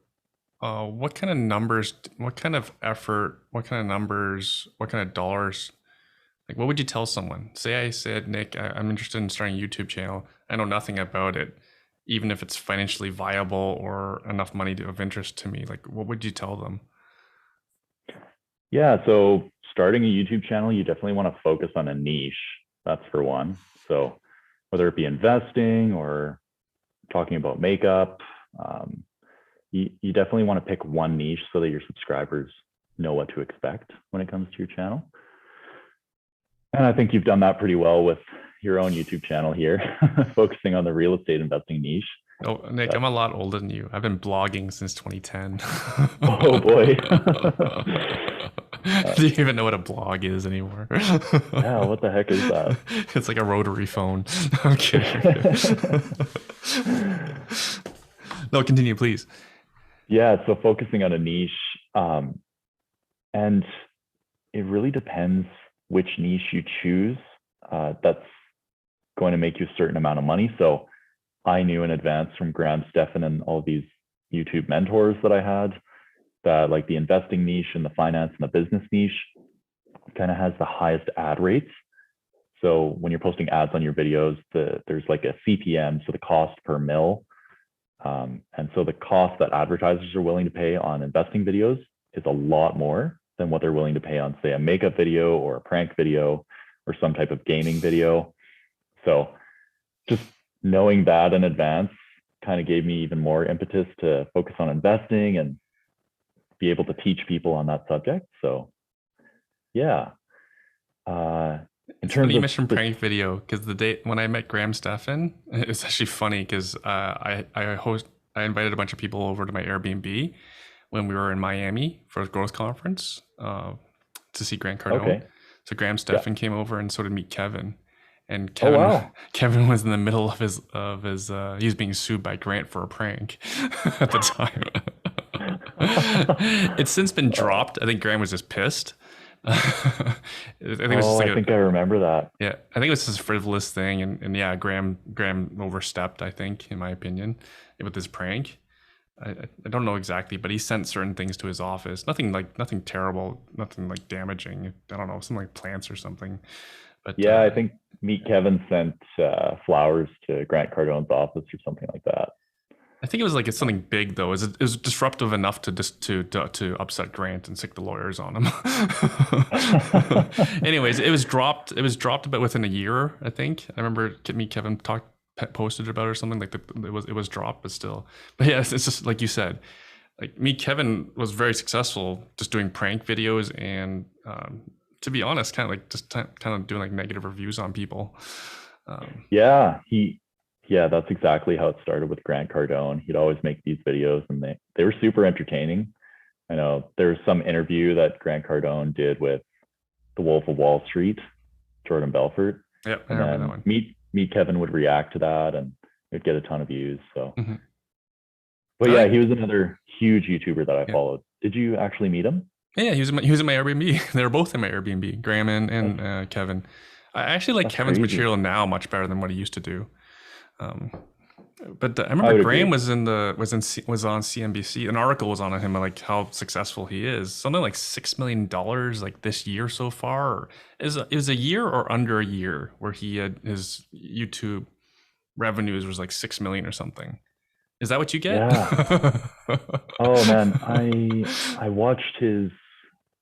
What kind of numbers, what kind of effort, what kind of numbers, what kind of dollars, like what would you tell someone? Say I said, Nick, I'm interested in starting a YouTube channel. I know nothing about it, even if it's financially viable or enough money of interest to me. Like, what would you tell them? Yeah, so starting a YouTube channel, you definitely want to focus on a niche. That's for one. So whether it be investing or talking about makeup, you definitely want to pick one niche so that your subscribers know what to expect when it comes to your channel. And I think you've done that pretty well with your own YouTube channel here, focusing on the real estate investing niche. Oh, Nick, I'm a lot older than you. I've been blogging since 2010. Oh boy. Do you even know what a blog is anymore? Yeah, what the heck is that? It's like a rotary phone. I'm kidding. No, continue, please. Yeah, so focusing on a niche, and it really depends which niche you choose. That's going to make you a certain amount of money. So I knew in advance from Graham Stephan and all these YouTube mentors that I had that like the investing niche and the finance and the business niche kind of has the highest ad rates. So when you're posting ads on your videos, there's like a CPM, so the cost per mil. And so the cost that advertisers are willing to pay on investing videos is a lot more than what they're willing to pay on, say, a makeup video or a prank video or some type of gaming video. So just knowing that in advance kind of gave me even more impetus to focus on investing and be able to teach people on that subject. So yeah. In It's funny terms you of mentioned prank video because the day when I met Graham Stephan, it's actually funny because I invited a bunch of people over to my Airbnb when we were in Miami for a growth conference to see Grant Cardone. okay, So Graham yeah. Stephan came over and so did meet Kevin. And Oh Kevin wow. Kevin was in the middle of his he was being sued by Grant for a prank at the time. It's since been Oh, dropped. I think Graham was just pissed. I think it was just oh, like I a think I remember that. yeah, I think it was his frivolous thing, and yeah, Graham overstepped, I think, in my opinion, with his prank. I don't know exactly, but he sent certain things to his office. Nothing terrible, nothing like damaging. I don't know, something like plants or something. But Yeah, I think Meet Kevin sent flowers to Grant Cardone's office or something like that. I think it was like it's something big though. It was disruptive enough to just to upset Grant and sick the lawyers on him. Anyways, it was dropped. It was dropped about within a year, I think. I remember me Kevin posted about it or something like it was dropped, but still. But yeah, it's just like you said. Like me, Kevin was very successful just doing prank videos and to be honest, kind of like just kind of doing like negative reviews on people. Yeah, yeah, that's exactly how it started with Grant Cardone. He'd always make these videos and they were super entertaining. I know there's some interview that Grant Cardone did with the Wolf of Wall Street, Jordan Belfort, Yeah, I and remember that then one. Meet Kevin would react to that and it'd get a ton of views. So, Hmm. but I yeah, like he was another huge YouTuber that I yeah. followed. Did you actually meet him? Yeah, he was in my Airbnb. They were both in my Airbnb, Graham and That's Kevin. I actually like that's Kevin's crazy. material now much better than what he used to do. Um, but I I remember would Graham agree. was on CNBC. An article was on him like how successful he is. Something like $6 million like this year so far. Or is a year or under a year where he had his YouTube revenues was like 6 million or something. Is that what you get? Yeah. Oh man, I watched his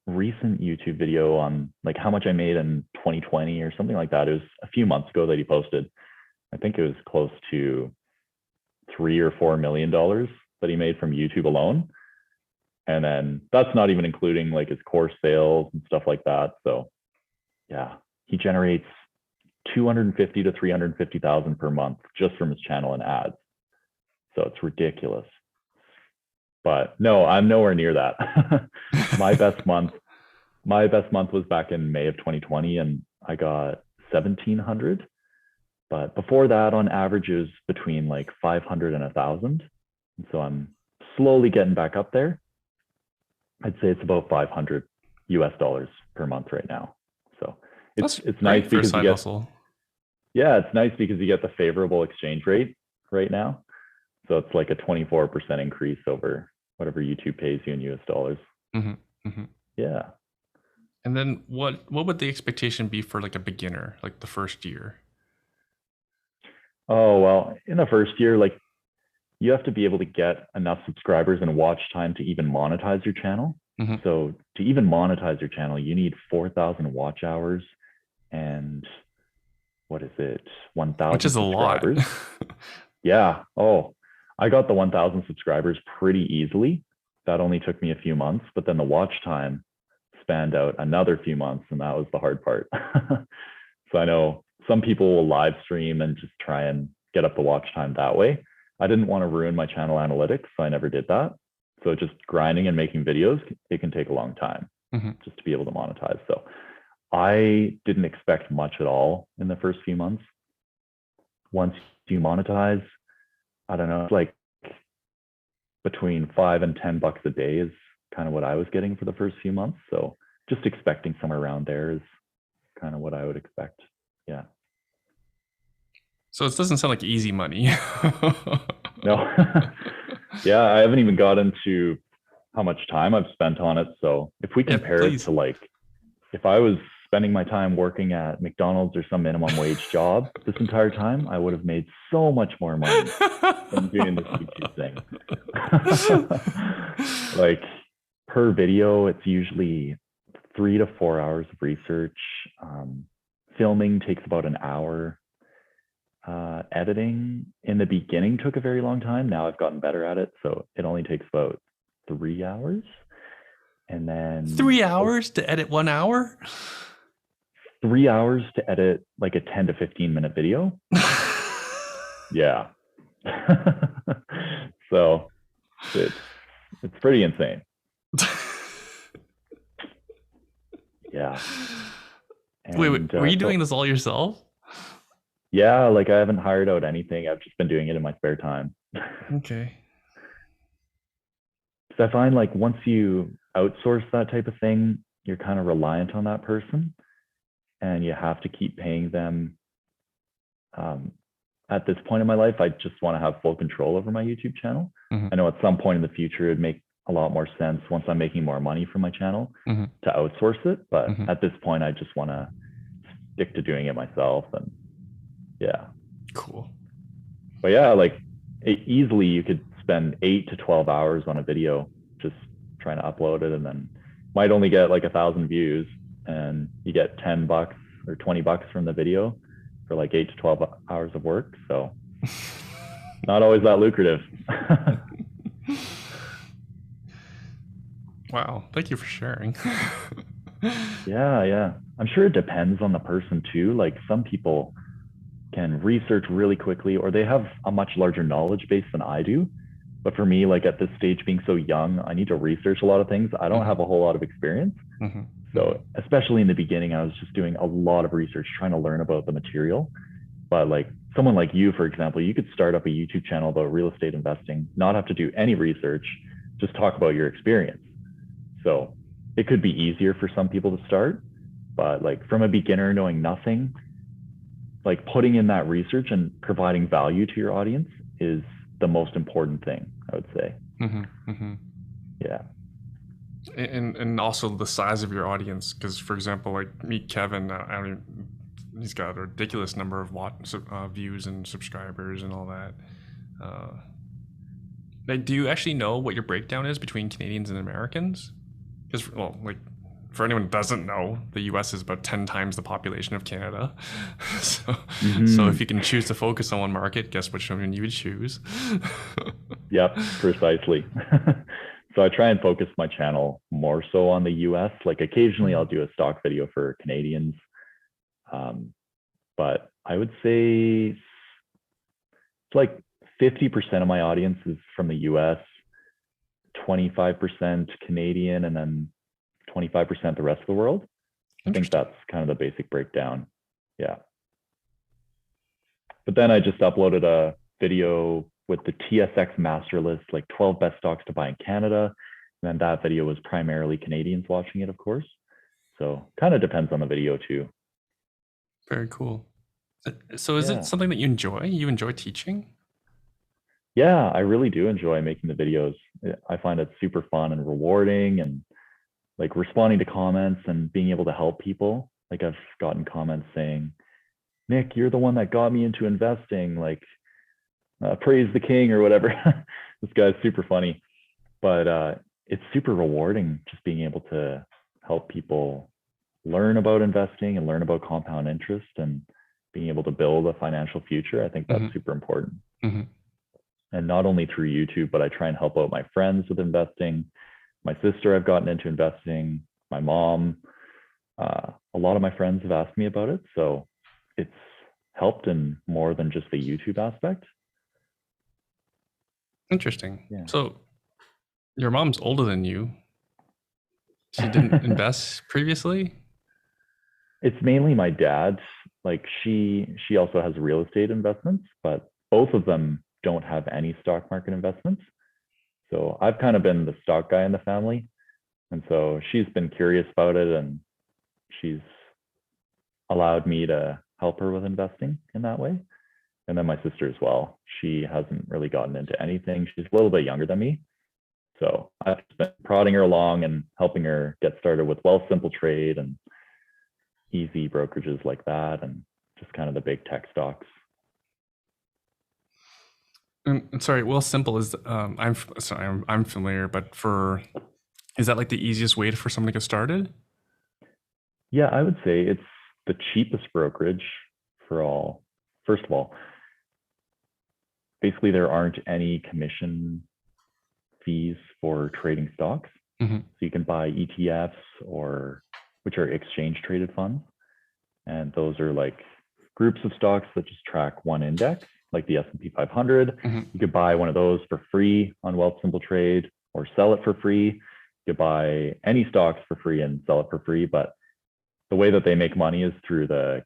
recent YouTube video on like how much I made in 2020 or something like that. It was a few months ago that he posted. I think it was close to $3 or $4 million that he made from YouTube alone. And then that's not even including like his course sales and stuff like that. So yeah, he generates 250 to 350,000 per month just from his channel and ads. So it's ridiculous. But no, I'm nowhere near that. my best month, my best month was back in May of 2020, and I got 1,700. But before that, on average, it was between like 500 and 1,000. And so I'm slowly getting back up there. I'd say it's about 500 US dollars per month right now. So That's it's nice great for a because you side get hustle. yeah, it's nice because you get the favorable exchange rate right now. So it's like a 24% increase over whatever YouTube pays you in US dollars. Hmm. Hmm. Yeah. And then what would the expectation be for like a beginner, like the first year? Oh, well, in the first year, like you have to be able to get enough subscribers and watch time to even monetize your channel. Hmm. So to even monetize your channel, you need 4,000 watch hours and what is it, Which 1,000 is a lot. subscribers. Yeah. Oh, I got the 1,000 subscribers pretty easily. That only took me a few months, but then the watch time spanned out another few months, and that was the hard part. So I know some people will live stream and just try and get up the watch time that way. I didn't want to ruin my channel analytics, so I never did that. So just grinding and making videos, it can take a long time Hmm. just to be able to monetize. So I didn't expect much at all in the first few months. Once you monetize, I don't know, like between $5 and $10 a day is kind of what I was getting for the first few months. So just expecting somewhere around there is kind of what I would expect. Yeah. So it doesn't sound like easy money. No. Yeah, I haven't even got into how much time I've spent on it. So if we Yeah, compare it please. to like if I was spending my time working at McDonald's or some minimum wage job this entire time, I would have made so much more money than doing this YouTube thing. Like per video, it's usually 3 to 4 hours of research. Filming takes about an hour. Editing in the beginning took a very long time. Now I've gotten better at it, so it only takes about 3 hours. And then 3 hours to edit 1 hour? 3 hours to edit like a 10 to 15 minute video. Yeah. So it's pretty insane. Yeah. Wait, were you doing this all yourself? Yeah, like I haven't hired out anything. I've just been doing it in my spare time. Okay. So I find like once you outsource that type of thing, you're kind of reliant on that person and you have to keep paying them. At this point in my life, I just want to have full control over my YouTube channel. Mm-hmm. I know at some point in the future, it'd make a lot more sense once I'm making more money from my channel Mm-hmm. to outsource it. But Mm-hmm. at this point, I just want to stick to doing it myself. And yeah. Cool. But yeah, like easily you could spend 8 to 12 hours on a video just trying to upload it and then might only get like 1,000 views and you get $10 or $20 from the video for like 8 to 12 hours of work. So not always that lucrative. Wow. Thank you for sharing. Yeah. I'm sure it depends on the person too. Like some people can research really quickly or they have a much larger knowledge base than I do. But for me, like at this stage, being so young, I need to research a lot of things. I don't have a whole lot of experience. Mm-hmm. So especially in the beginning, I was just doing a lot of research, trying to learn about the material. But like someone like you, for example, you could start up a YouTube channel about real estate investing, not have to do any research, just talk about your experience. So it could be easier for some people to start, but like from a beginner knowing nothing, like putting in that research and providing value to your audience is the most important thing, I would say. Mm-hmm. Mm-hmm. Yeah. And also the size of your audience, because for example, like meet Kevin. I mean, he's got a ridiculous number of views and subscribers and all that. Like, do you actually know what your breakdown is between Canadians and Americans? Because, well, like, for anyone who doesn't know, the U.S. is about 10 times the population of Canada. So if you can choose to focus on one market, guess which one you would choose? Yep, precisely. So I try and focus my channel more so on the US. Like occasionally I'll do a stock video for Canadians. But I would say it's like 50% of my audience is from the US, 25% Canadian, and then 25% the rest of the world. I think that's kind of the basic breakdown. Yeah. But then I just uploaded a video with the TSX master list, like 12 best stocks to buy in Canada. And then that video was primarily Canadians watching it, of course. So kind of depends on the video too. Very cool. So is it something that you enjoy? You enjoy teaching? Yeah, I really do enjoy making the videos. I find it super fun and rewarding and like responding to comments and being able to help people. Like I've gotten comments saying, Nick, you're the one that got me into investing. Like, praise the king or whatever. This guy's super funny, but it's super rewarding just being able to help people learn about investing and learn about compound interest and being able to build a financial future. I think that's super important. Mm-hmm. And not only through YouTube, but I try and help out my friends with investing. My sister, I've gotten into investing. My mom, a lot of my friends have asked me about it. So it's helped in more than just the YouTube aspect. Interesting. Yeah. So your mom's older than you. She didn't invest previously? It's mainly my dad. Like she also has real estate investments, but both of them don't have any stock market investments. So I've kind of been the stock guy in the family. And so she's been curious about it and she's allowed me to help her with investing in that way. And then my sister as well. She hasn't really gotten into anything. She's a little bit younger than me. So I've been prodding her along and helping her get started with Wealthsimple Trade and easy brokerages like that and just kind of the big tech stocks. And sorry, Wealthsimple is I'm familiar, but is that like the easiest way for someone to get started? Yeah, I would say it's the cheapest brokerage for all. First of all, basically there aren't any commission fees for trading stocks. Mm-hmm. So you can buy ETFs which are exchange traded funds. And those are like groups of stocks that just track one index, like the S&P 500. You could buy one of those for free on Wealthsimple Trade or sell it for free. You could buy any stocks for free and sell it for free. But the way that they make money is through the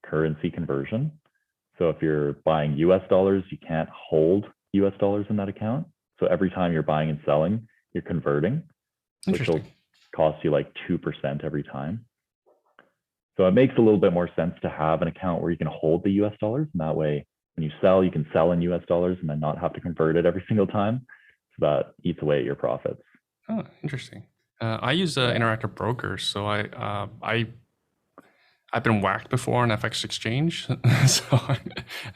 currency conversion. So if you're buying US dollars, you can't hold US dollars in that account. So every time you're buying and selling, you're converting, which will cost you like 2% every time. So it makes a little bit more sense to have an account where you can hold the US dollars. And that way, when you sell, you can sell in US dollars and then not have to convert it every single time. So that eats away at your profits. Oh, interesting. I use Interactive Brokers. So I've been whacked before on FX exchange, so I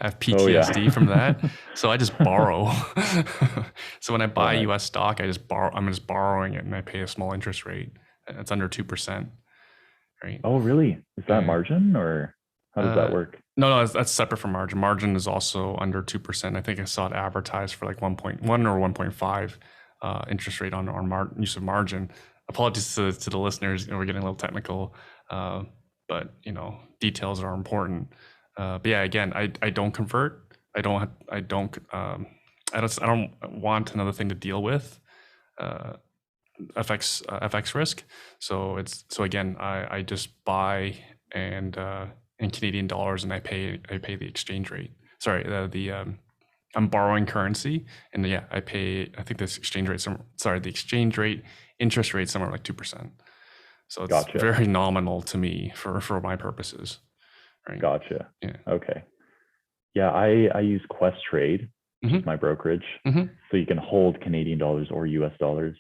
have PTSD from that. So I just borrow. So when I buy US stock, I just borrow. I'm just borrowing it, and I pay a small interest rate. It's under 2%. Right? Oh, really? Is that margin, or how does that work? No, that's separate from margin. Margin is also under 2%. I think I saw it advertised for like 1.1 or 1.5 interest rate on use of margin. Apologies to the listeners. We're getting a little technical. But details are important. But yeah, again, I don't convert. I don't want another thing to deal with, FX risk. So again, I just buy and in Canadian dollars, and I pay the exchange rate. Sorry, I'm borrowing currency, and yeah, I pay. I think this exchange rate. The exchange rate interest rate somewhere like 2%. So it's very nominal to me for my purposes. Right? Gotcha. Yeah. Okay. Yeah, I use Quest Trade, which is my brokerage. So you can hold Canadian dollars or US dollars.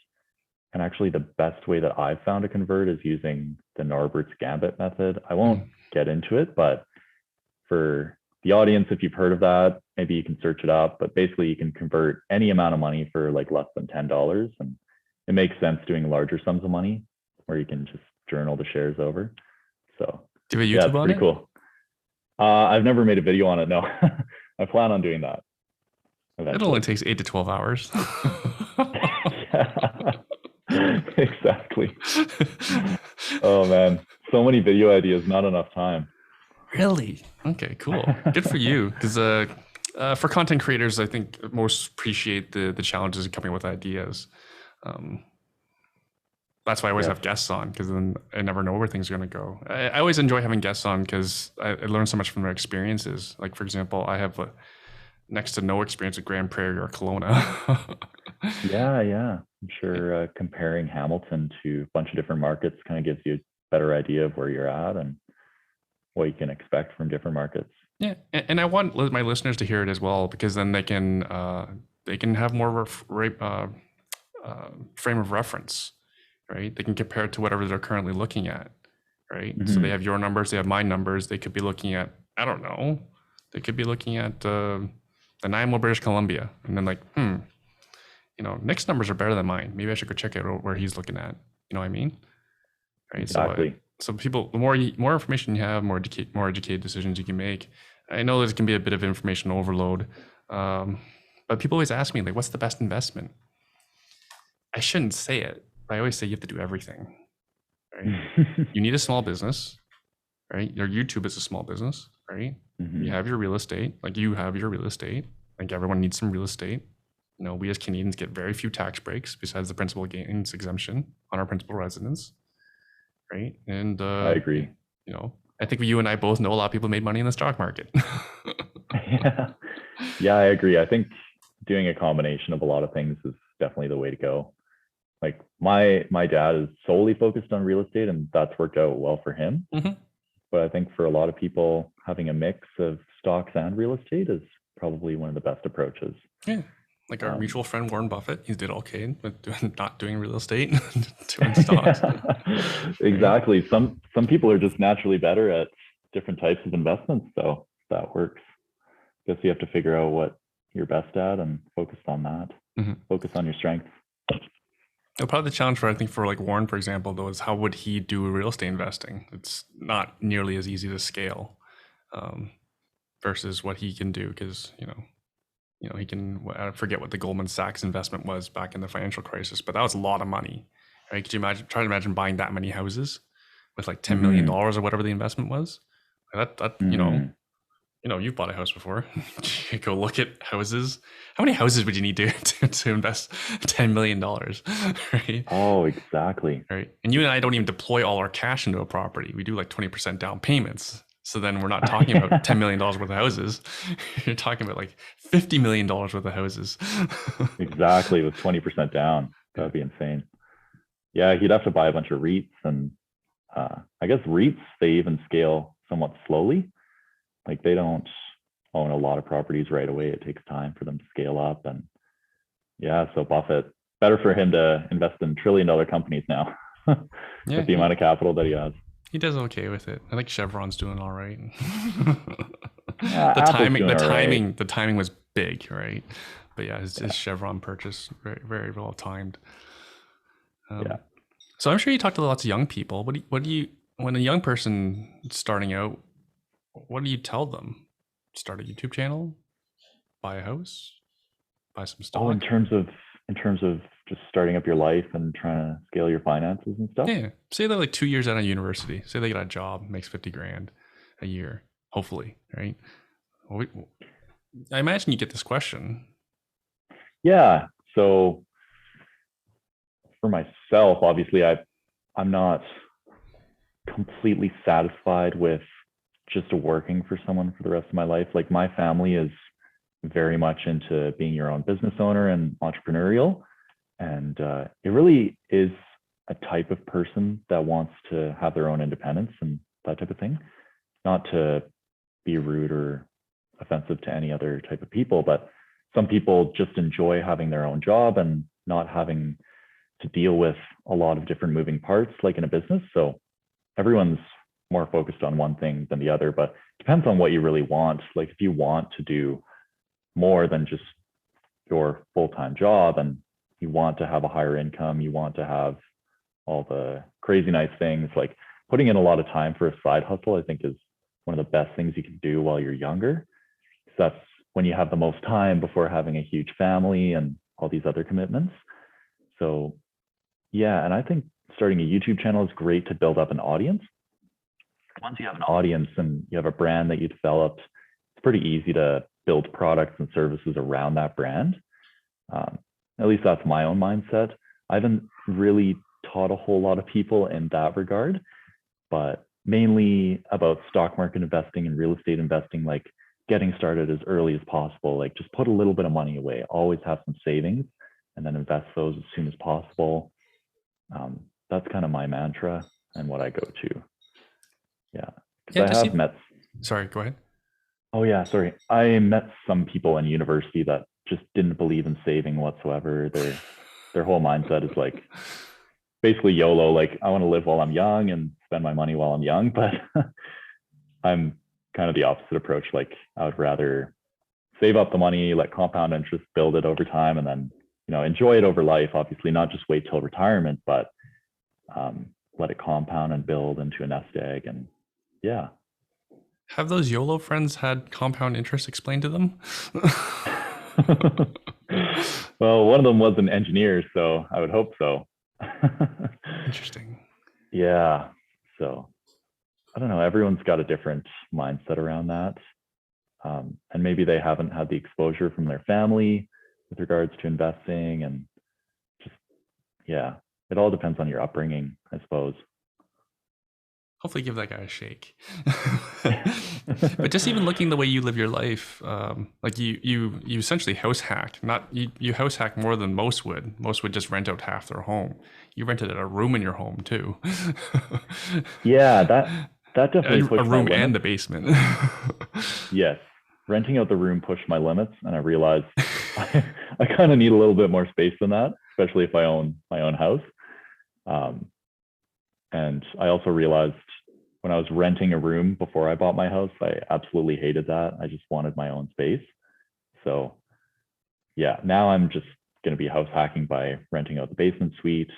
And actually the best way that I've found to convert is using the Norbert's Gambit method. I won't get into it, but for the audience, if you've heard of that, maybe you can search it up. But basically you can convert any amount of money for like less than $10. And it makes sense doing larger sums of money, where you can just journal the shares over. So do you have a YouTube on it? Pretty cool. I've never made a video on it. No, I plan on doing that eventually. It only takes 8 to 12 hours. Exactly. Oh man, so many video ideas, not enough time. Really? Okay, cool. Good for you. Because for content creators, I think most appreciate the challenges of coming up with ideas. That's why I always have guests on, because then I never know where things are going to go. I always enjoy having guests on because I learn so much from their experiences. Like, for example, I have next to no experience with Grand Prairie or Kelowna. Yeah. I'm sure comparing Hamilton to a bunch of different markets kind of gives you a better idea of where you're at and what you can expect from different markets. Yeah, and I want my listeners to hear it as well, because then they can have more frame of reference. Right? They can compare it to whatever they're currently looking at, right? So they have your numbers, they have my numbers. They could be looking at, I don't know, they could be looking at Nanaimo, British Columbia, and then like, Nick's numbers are better than mine. Maybe I should go check out where he's looking at. You know what I mean? Right? Exactly. So people, the more information you have, more educated decisions you can make. I know there can be a bit of information overload, but people always ask me, like, what's the best investment? I shouldn't say it. I always say you have to do everything, right? You need a small business, right? Your YouTube is a small business, right? You have your real estate, like everyone needs some real estate. We as Canadians get very few tax breaks besides the principal gains exemption on our principal residence, right? And I agree. I think you and I both know a lot of people made money in the stock market. Yeah, I agree. I think doing a combination of a lot of things is definitely the way to go. Like my dad is solely focused on real estate, and that's worked out well for him. But I think for a lot of people, having a mix of stocks and real estate is probably one of the best approaches. Yeah. Like our mutual friend Warren Buffett, he did okay with not doing real estate, doing stocks. Exactly. Some people are just naturally better at different types of investments, so that works. Guess you have to figure out what you're best at and focus on that. Focus on your strengths. Probably the challenge for like Warren, for example, though, is how would he do real estate investing? It's not nearly as easy to scale versus what he can do, because he can, I forget what the Goldman Sachs investment was back in the financial crisis, but that was a lot of money, right? Could you try to imagine buying that many houses with like $10 million or whatever the investment was? That Mhm. you've bought a house before. You go look at houses. How many houses would you need to invest $10 million, right? Oh, exactly. Right. And you and I don't even deploy all our cash into a property. We do like 20% down payments. So then we're not talking about $10 million worth of houses. You're talking about like $50 million worth of houses. Exactly, with 20% down. Yeah. That'd be insane. Yeah, he'd have to buy a bunch of REITs, and I guess REITs, they even scale somewhat slowly. Like they don't own a lot of properties right away. It takes time for them to scale up. And yeah, so Buffett, better for him to invest in $1 trillion companies now Yeah. with the amount of capital that he has. He does okay with it. I think Chevron's doing all right. Yeah, the Apple's timing, the doing all right. timing, the timing was big, right? But yeah, his Chevron purchase very, very well timed. Yeah. So I'm sure you talk to lots of young people. When a young person starting out, what do you tell them? Start a YouTube channel, buy a house, buy some Oh, stock. in terms of just starting up your life and trying to scale your finances and stuff. Yeah, say they're like 2 years out of university. Say they get a job, makes 50 grand a year, hopefully, right? Well, I imagine you get this question. Yeah. So for myself, obviously, I'm not completely satisfied with just working for someone for the rest of my life. Like my family is very much into being your own business owner and entrepreneurial, and it really is a type of person that wants to have their own independence and that type of thing. Not to be rude or offensive to any other type of people, but some people just enjoy having their own job and not having to deal with a lot of different moving parts like in a business. So everyone's more focused on one thing than the other, but it depends on what you really want. Like if you want to do more than just your full-time job and you want to have a higher income, you want to have all the crazy nice things, like putting in a lot of time for a side hustle, I think is one of the best things you can do while you're younger. So that's when you have the most time before having a huge family and all these other commitments. So yeah, and I think starting a YouTube channel is great to build up an audience. Once you have an audience and you have a brand that you developed, it's pretty easy to build products and services around that brand. At least that's my own mindset. I haven't really taught a whole lot of people in that regard, but mainly about stock market investing and real estate investing, like getting started as early as possible. Like just put a little bit of money away, always have some savings, and then invest those as soon as possible. That's kind of my mantra and what I go to. Yeah, because Yeah, I have met. sorry, go ahead. Oh yeah, sorry. I met some people in university that just didn't believe in saving whatsoever. Their whole mindset is like basically YOLO. Like I want to live while I'm young and spend my money while I'm young. But I'm kind of the opposite approach. Like I would rather save up the money, let compound interest build it over time, and then enjoy it over life. Obviously, not just wait till retirement, but let it compound and build into a nest egg. And yeah. Have those YOLO friends had compound interest explained to them? Well, one of them was an engineer, so I would hope so. Interesting. Yeah. So I don't know. Everyone's got a different mindset around that. And maybe they haven't had the exposure from their family with regards to investing. And just, yeah, it all depends on your upbringing, I suppose. Hopefully give that guy a shake. But just even looking the way you live your life, like you essentially house hack. Not you house hack more than most would. Most would just rent out half their home. You rented a room in your home too. Yeah, that definitely pushed a my room limits. and the basement. Yes, renting out the room pushed my limits, and I realized I kind of need a little bit more space than that, especially if I own my own house. And I also realized when I was renting a room before I bought my house, I absolutely hated that. I just wanted my own space. So yeah, now I'm just going to be house hacking by renting out the basement suite.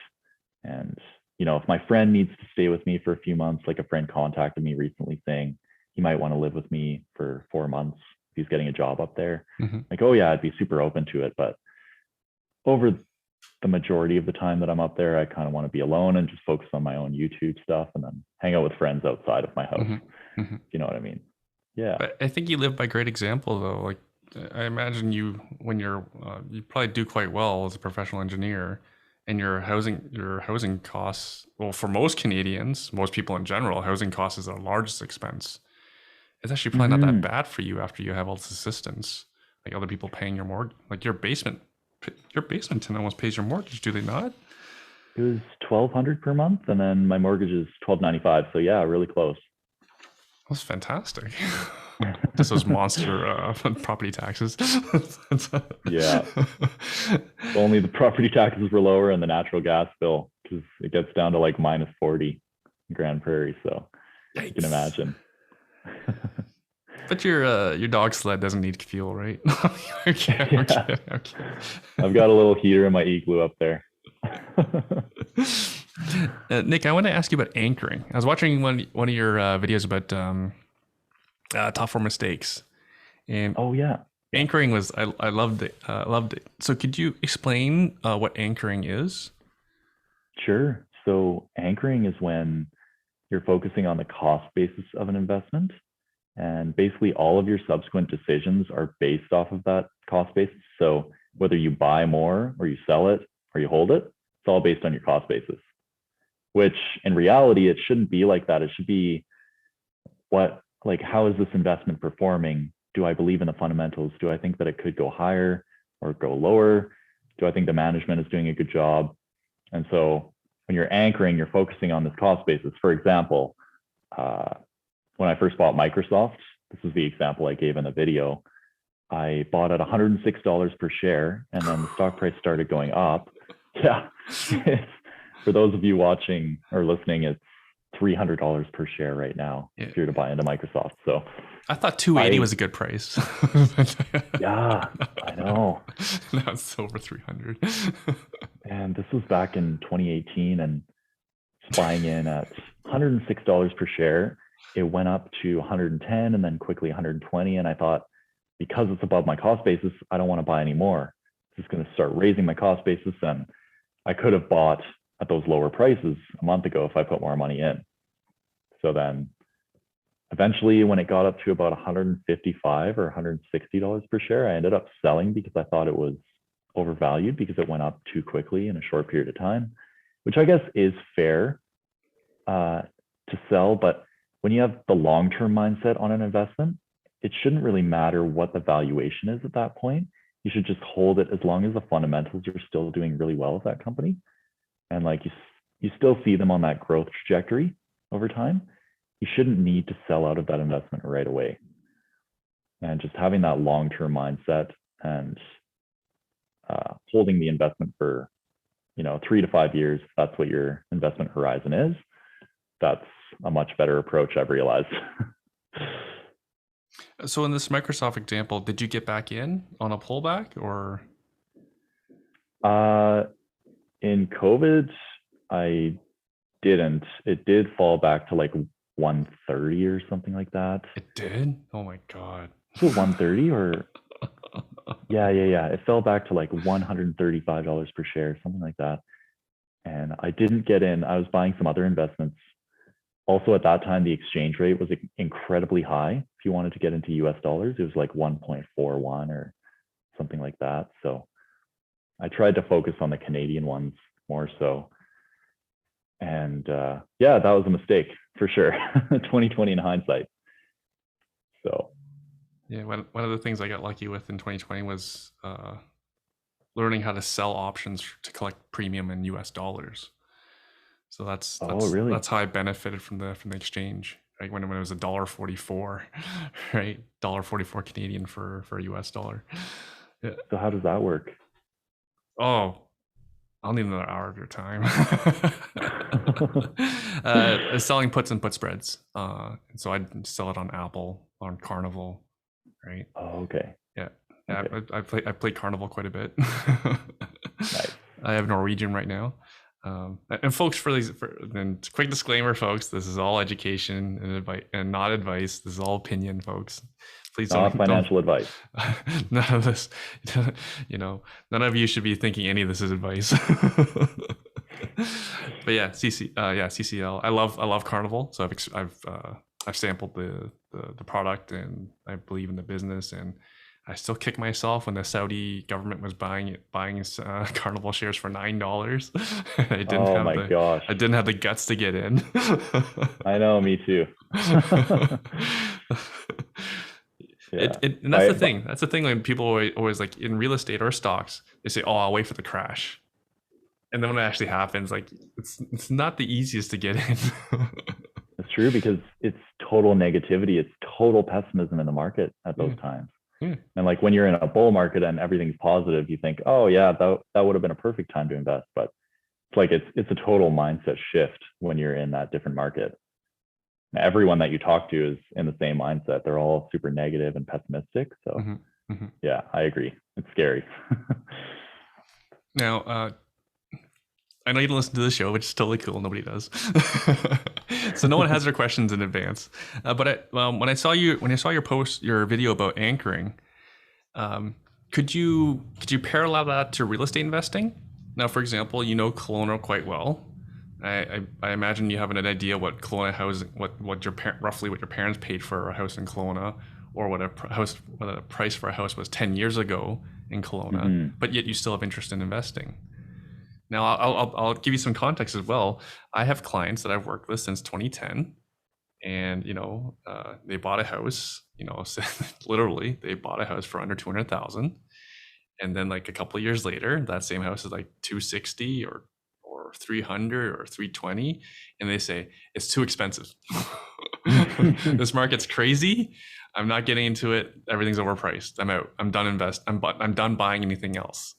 And, if my friend needs to stay with me for a few months, like a friend contacted me recently saying he might want to live with me for 4 months. He's getting a job up there. Mm-hmm. Like, oh yeah, I'd be super open to it. But over the majority of the time that I'm up there, I kind of want to be alone and just focus on my own YouTube stuff and then hang out with friends outside of my house. Mm-hmm. Mm-hmm. You know what I mean? Yeah. But I think you live by great example, though. Like, I imagine you, when you probably do quite well as a professional engineer, and your housing costs. Well, for most Canadians, most people in general, housing costs is our largest expense. It's actually probably not that Hmm. bad for you after you have all this assistance, like other people paying your mortgage. Like your basement tenant almost pays your mortgage, do they not? It was 1,200 per month, and then my mortgage is 1,295. So yeah, really close. That's fantastic. Just those monster property taxes. Yeah. If only the property taxes were lower and the natural gas bill, because it gets down to like minus 40 in Grand Prairie. So you can Yikes. imagine. But your dog sled doesn't need fuel, right? Okay, I'm Yeah. kidding. I'm kidding. I've got a little heater in my igloo up there. Nick, I want to ask you about anchoring. I was watching one of your videos about top four mistakes, and Oh yeah. Yeah. anchoring was I loved it. Loved it. So could you explain what anchoring is? Sure. So anchoring is when you're focusing on the cost basis of an investment. And basically, all of your subsequent decisions are based off of that cost basis. So whether you buy more or you sell it or you hold it, it's all based on your cost basis, which in reality, it shouldn't be like that. It should be like, how is this investment performing? Do I believe in the fundamentals? Do I think that it could go higher or go lower? Do I think the management is doing a good job? And so when you're anchoring, you're focusing on this cost basis. For example, uh, when I first bought Microsoft, this is the example I gave in the video. I bought at $106 per share, and then the stock price started going up. Yeah, for those of you watching or listening, it's $300 per share right now Yeah, if you're to buy into Microsoft. So I thought 280 I, was a good price. yeah, I know. Now it's over 300. And this was back in 2018, and buying in at $106 per share. It went up to 110 and then quickly 120. And I thought, because it's above my cost basis, I don't want to buy any more. It's just going to start raising my cost basis. And I could have bought at those lower prices a month ago if I put more money in. So then eventually, when it got up to about 155 or $160 per share, I ended up selling because I thought it was overvalued because it went up too quickly in a short period of time, which I guess is fair to sell. But when you have the long-term mindset on an investment, it shouldn't really matter what the valuation is at that point. You should just hold it as long as the fundamentals are still doing really well with that company, and like you still see them on that growth trajectory over time. You shouldn't need to sell out of that investment right away. And just having that long-term mindset and holding the investment for 3 to 5 years, if that's what your investment horizon is, that's a much better approach, I've realized. So in this Microsoft example, did you get back in on a pullback or? uh, in COVID, I didn't. It did fall back to like 130 or something like that. It did? Oh my God. Was it 130 or yeah. It fell back to like $135 per share, something like that. And I didn't get in. I was buying some other investments. Also, at that time, the exchange rate was incredibly high. If you wanted to get into US dollars, it was like 1.41 or something like that. So I tried to focus on the Canadian ones more so. And yeah, that was a mistake for sure. 2020 in hindsight. So Yeah, one of the things I got lucky with in 2020 was learning how to sell options to collect premium in US dollars. So that's oh that's really? that's how I benefited from the exchange. Right, when it was $1.44, right? $1.44 Canadian for a US dollar. Yeah. So how does that work? Oh, I'll need another hour of your time. Selling puts and put spreads. And so I'd sell it on Apple, on Carnival, right? Oh, okay. Yeah, yeah. Okay. I played Carnival quite a bit. Nice. I have Norwegian right now. And folks, and quick disclaimer, folks, this is all education and advice, and not advice. This is all opinion, folks. Please Not financial advice. None of this, none of you should be thinking any of this is advice. But yeah, CCL. I love Carnival. So I've I've sampled the product, and I believe in the business, and I still kick myself when the Saudi government was buying Carnival shares for $9. Oh my gosh. I didn't have the guts to get in. I know, me too. Yeah. And that's the thing. That's the thing when people always like in real estate or stocks, they say, "Oh, I'll wait for the crash," and then when it actually happens, like it's not the easiest to get in. It's true, because it's total negativity. It's total pessimism in the market at those times. Yeah. And like when you're in a bull market and everything's positive, you think, oh yeah, that would have been a perfect time to invest. But it's like it's a total mindset shift when you're in that different market. Everyone that you talk to is in the same mindset. They're all super negative and pessimistic. So yeah, I agree. It's scary. Now, I know you don't listen to the show, which is totally cool. Nobody does. So no one has their questions in advance. But when I saw your video about anchoring, could you parallel that to real estate investing? Now, for example, you know Kelowna quite well. I imagine you have an idea what Kelowna housing, roughly what your parents paid for a house in Kelowna, or what a price for a house was 10 years ago in Kelowna. But yet you still have interest in investing. Now, I'll give you some context as well. I have clients that I've worked with since 2010, and they bought a house. Literally, they bought a house for under 200,000, and then like a couple of years later, that same house is like 260 or 300 or 320, and they say it's too expensive. This market's crazy. I'm not getting into it. Everything's overpriced. I'm out. I'm done I'm done buying anything else.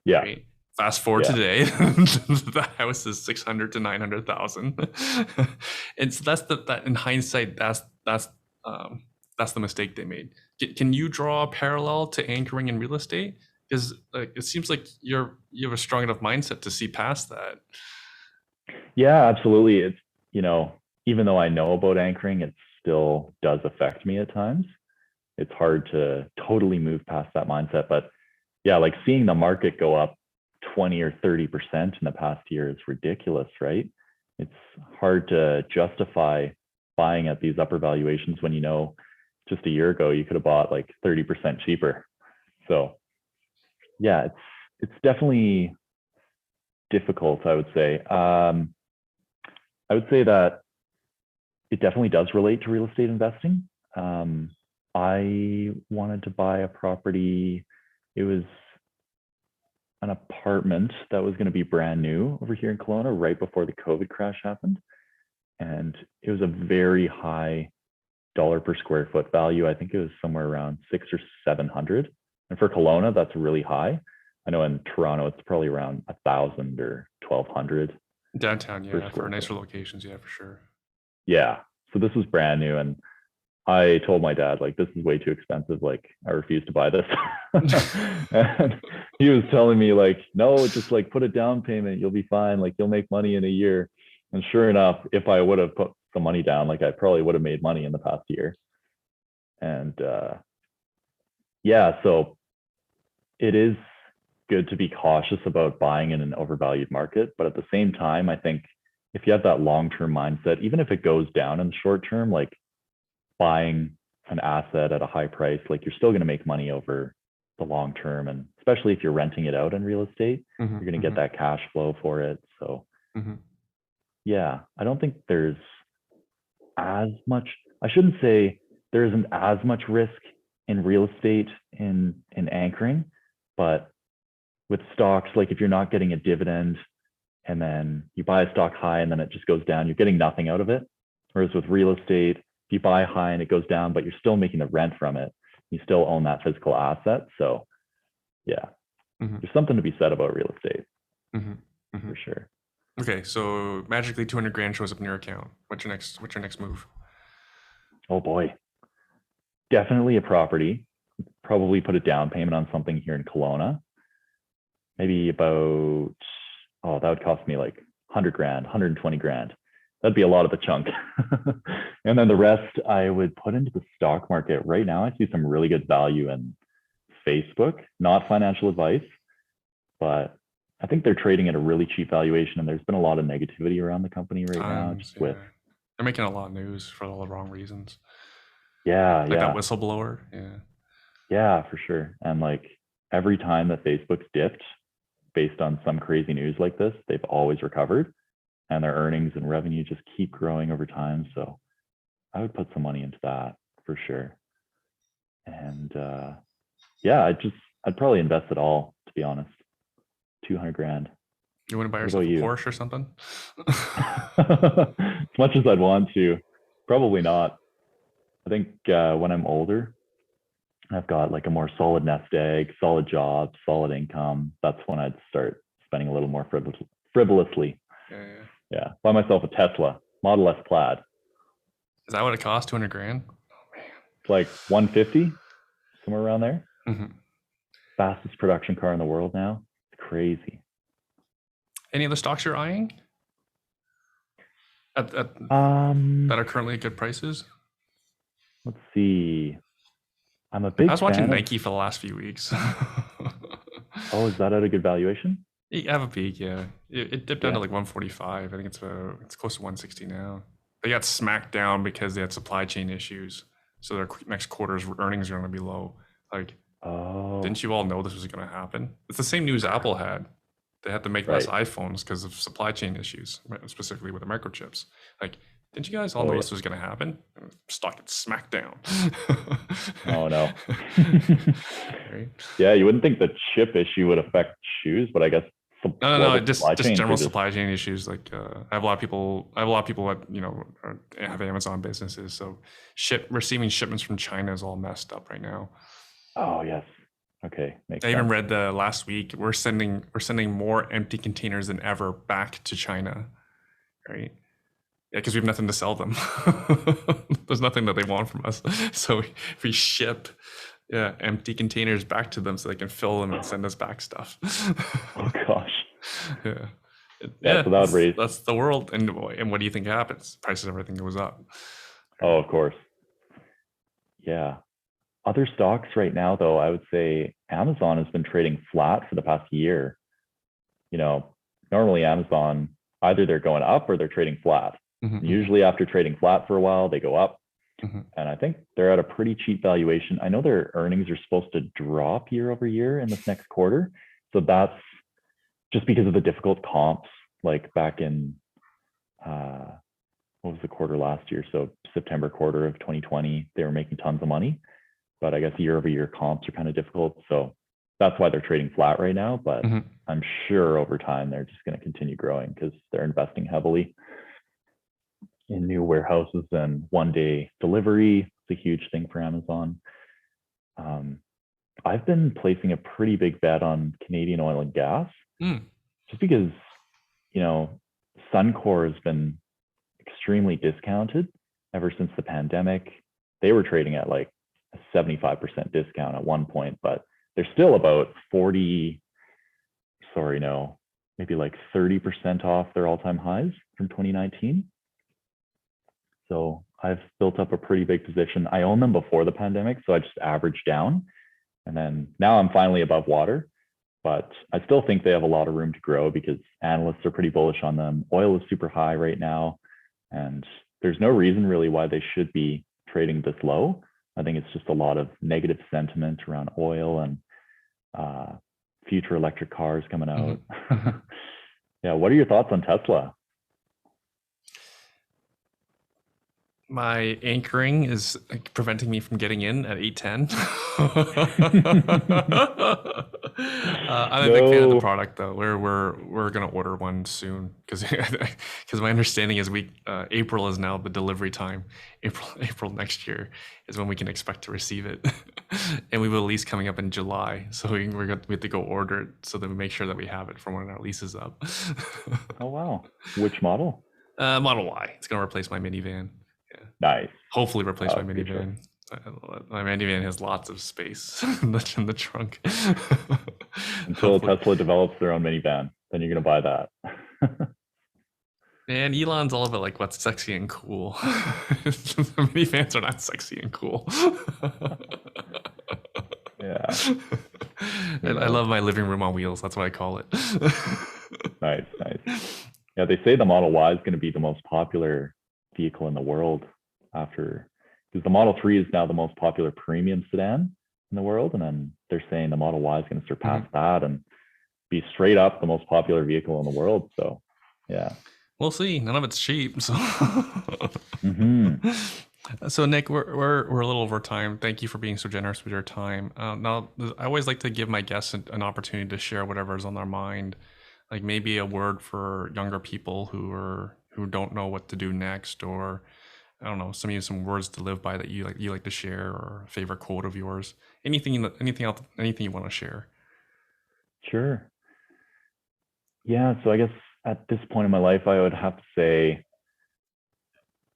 Yeah. Right? Fast forward today, the house is 600 to 900,000, and so that in hindsight, that's the mistake they made. Can you draw a parallel to anchoring in real estate? Because it seems like you have a strong enough mindset to see past that. Yeah, absolutely. It's even though I know about anchoring, it still does affect me at times. It's hard to totally move past that mindset, but yeah, like seeing the market go up 20 or 30% in the past year is ridiculous, right? It's hard to justify buying at these upper valuations when just a year ago you could have bought like 30% cheaper. So yeah, it's definitely difficult, I would say. I would say that it definitely does relate to real estate investing. I wanted to buy a property. It was an apartment that was going to be brand new over here in Kelowna right before the COVID crash happened. And it was a very high dollar per square foot value. I think it was somewhere around 600 or 700. And for Kelowna, that's really high. I know in Toronto, it's probably around 1,000 or 1,200. Downtown, yeah, for nicer locations, yeah, for sure. Yeah. So this was brand new. And I told my dad, like, this is way too expensive. Like, I refuse to buy this. And he was telling me, like, no, just like put a down payment. You'll be fine. Like, you'll make money in a year. And sure enough, if I would have put the money down, like, I probably would have made money in the past year. And yeah, so it is good to be cautious about buying in an overvalued market. But at the same time, I think if you have that long-term mindset, even if it goes down in the short term, like buying an asset at a high price, like you're still going to make money over the long term. And especially if you're renting it out in real estate, you're going to get that cash flow for it. So yeah, I don't think there's as much, I shouldn't say there isn't as much risk in real estate in anchoring, but with stocks, like if you're not getting a dividend and then you buy a stock high and then it just goes down, you're getting nothing out of it. Whereas with real estate, if you buy high and it goes down, but you're still making the rent from it, you still own that physical asset. So yeah, there's something to be said about real estate for sure. Okay, so magically 200 grand shows up in your account. What's your next move? Oh boy, definitely a property. Probably put a down payment on something here in Kelowna. Maybe about, that would cost me like 100 grand, 120 grand. That'd be a lot of a chunk. And then the rest I would put into the stock market. Right now, I see some really good value in Facebook, not financial advice, but I think they're trading at a really cheap valuation. And there's been a lot of negativity around the company right now, just with They're making a lot of news for all the wrong reasons. Yeah, Like that yeah, whistleblower. Yeah. yeah, for sure. And like every time that Facebook's dipped based on some crazy news like this, they've always recovered, and their earnings and revenue just keep growing over time. So I would put some money into that for sure. And yeah, I'd probably invest it all, to be honest. 200 grand. You want to buy What about yourself a you? Porsche or something? As much as I'd want to, probably not. I think when I'm older, I've got like a more solid nest egg, solid job, solid income. That's when I'd start spending a little more frivolously. Yeah, yeah. Yeah, buy myself a Tesla Model S Plaid. Is that what it costs? 200 grand? Oh It's like 150, somewhere around there. man. Mm-hmm. Fastest production car in the world now. It's crazy. Any other stocks you're eyeing that Um, are currently at good prices? let's see. I'm a I big was watching fan of. Nike for the last few weeks. Oh, is that at a good valuation? You have a peak, yeah. It dipped down to Yeah. like 145. I think it's close to 160 now. They got smacked down because they had supply chain issues. So their next quarter's earnings are going to be low. Like, Oh, didn't you all know this was going to happen? It's the same news Apple had. They had to make less right. iPhones because of supply chain issues, specifically with the microchips. Like, didn't you guys all Oh, know yeah. this was going to happen? Stock gets smacked down. Oh no. Right? Yeah, you wouldn't think the chip issue would affect shoes, but I guess No. global supply Just chains are general just. supply chain issues. Like I have a lot of people. I have a lot of people that have Amazon businesses. So receiving shipments from China is all messed up right now. Oh yes. Okay, makes I even sense. read the last week we're sending more empty containers than ever back to China. Right? Yeah, because we have nothing to sell them. There's nothing that they want from us. So we ship empty containers back to them so they can fill them and send us back stuff. Oh gosh. Yeah. Yeah, so that would raise. That's the world. And what do you think happens? Prices, everything goes up. Oh, of course. Yeah. Other stocks right now, though, I would say Amazon has been trading flat for the past year. You know, normally Amazon, either they're going up or they're trading flat. Mm-hmm, Usually after trading flat for a while, they go up. mm-hmm. And I think they're at a pretty cheap valuation. I know their earnings are supposed to drop year over year in this next quarter. So that's just because of the difficult comps, like back in what was the quarter last year? So September quarter of 2020, they were making tons of money. But I guess year over year comps are kind of difficult. So that's why they're trading flat right now. But Mm-hmm. I'm sure over time they're just going to continue growing because they're investing heavily in new warehouses and 1 day delivery. It's a huge thing for Amazon. I've been placing a pretty big bet on Canadian oil and gas just because, you know, Suncor has been extremely discounted ever since the pandemic. They were trading at like a 75% discount at one point, but they're still about 40, sorry, no, maybe like 30% off their all-time highs from 2019. So I've built up a pretty big position. I owned them before the pandemic, so I just averaged down. And then now I'm finally above water, but I still think they have a lot of room to grow because analysts are pretty bullish on them. Oil is super high right now, and there's no reason really why they should be trading this low. I think it's just a lot of negative sentiment around oil and future electric cars coming out. Mm-hmm. Yeah, what are your thoughts on Tesla? My anchoring is preventing me from getting in at 8:10. I'm a big fan of the No. product, though. We're gonna order one soon because my understanding is April is now the delivery time. April next year is when we can expect to receive it, and we will lease coming up in July. So we have to go order it so that we make sure that we have it for when our lease is up. Oh wow. Which model? Model Y. It's gonna replace my minivan. Nice. Hopefully replace my Good choice. minivan. My minivan has lots of space in the trunk. Until Hopefully. Tesla develops their own minivan, then you're gonna buy that. And Elon's all about like what's sexy and cool. The minivans are not sexy and cool. Yeah. I love my living room on wheels. That's what I call it. Nice, nice. Yeah, they say the Model Y is going to be the most popular vehicle in the world after, because the Model 3 is now the most popular premium sedan in the world. And then they're saying the Model Y is going to surpass that and be straight up the most popular vehicle in the world. So, yeah. We'll see. None of it's cheap. So, Mm-hmm. so Nick, we're a little over time. Thank you for being so generous with your time. Now, I always like to give my guests an opportunity to share whatever's on their mind, like maybe a word for younger people who don't know what to do next, or I don't know, some words to live by that you like to share, or a favorite quote of yours. Anything you want to share. Sure. Yeah. So I guess at this point in my life, I would have to say,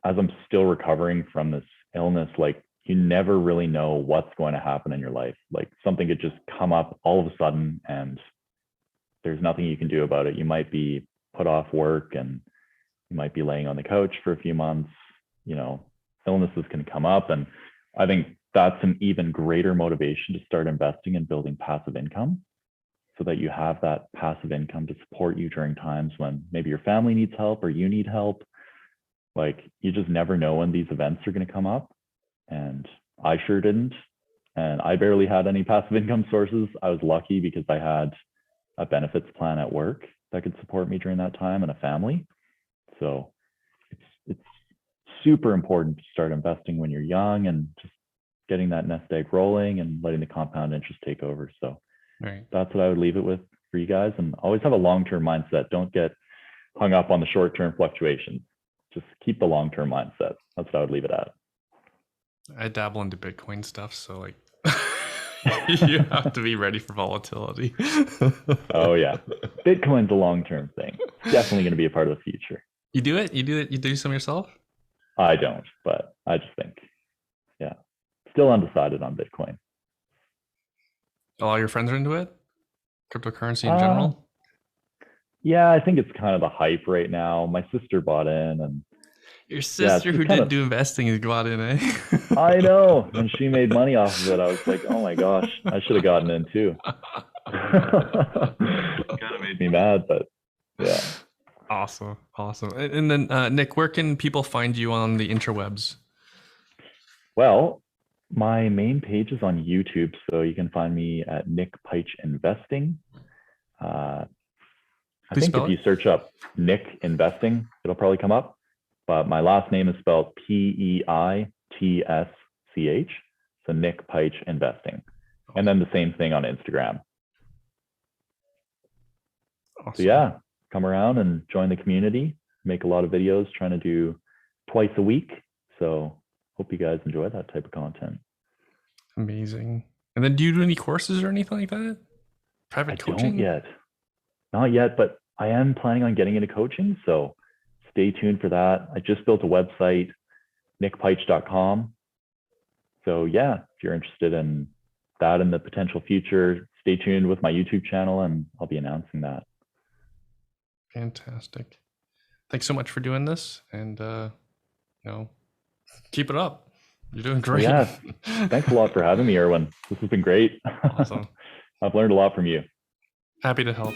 as I'm still recovering from this illness, like you never really know what's going to happen in your life. Like something could just come up all of a sudden and there's nothing you can do about it. You might be put off work and you might be laying on the couch for a few months. You know, illnesses can come up. And I think that's an even greater motivation to start investing and building passive income, so that you have that passive income to support you during times when maybe your family needs help or you need help. Like you just never know when these events are going to come up. And I sure didn't. And I barely had any passive income sources. I was lucky because I had a benefits plan at work that could support me during that time and a family. So it's super important to start investing when you're young and just getting that nest egg rolling and letting the compound interest take over. So Right. that's what I would leave it with for you guys. And always have a long-term mindset. Don't get hung up on the short-term fluctuations. Just keep the long-term mindset. That's what I would leave it at. I dabble into Bitcoin stuff, so like you have to be ready for volatility. Oh yeah. Bitcoin's a long-term thing. Definitely going to be a part of the future. You do it? You do some yourself? I don't, but I just think, yeah, still undecided on Bitcoin. All your friends are into it? Cryptocurrency in general? Yeah, I think it's kind of the hype right now. My sister bought in, and Your sister who didn't do investing is got in, eh? I know, and she made money off of it. I was like, oh my gosh, I should have gotten in too. Kind of made me mad, but yeah. Awesome. And then Nick, where can people find you on the interwebs? Well, my main page is on YouTube, so you can find me at Nick Peitsch Investing. I think if you search up Nick Investing, it'll probably come up. But my last name is spelled Peitsch, so Nick Peitsch Investing. And then the same thing on Instagram. Awesome. So yeah, come around and join the community. Make a lot of videos, trying to do twice a week. So hope you guys enjoy that type of content. Amazing. And then do you do any courses or anything like that? Private coaching? Not yet, but I am planning on getting into coaching. So stay tuned for that. I just built a website, nickpeitsch.com. So yeah, if you're interested in that in the potential future, stay tuned with my YouTube channel and I'll be announcing that. Fantastic. Thanks so much for doing this, and keep it up. You're doing great. Yeah. Thanks a lot for having me, Erwin. This has been great. Awesome. I've learned a lot from you. Happy to help.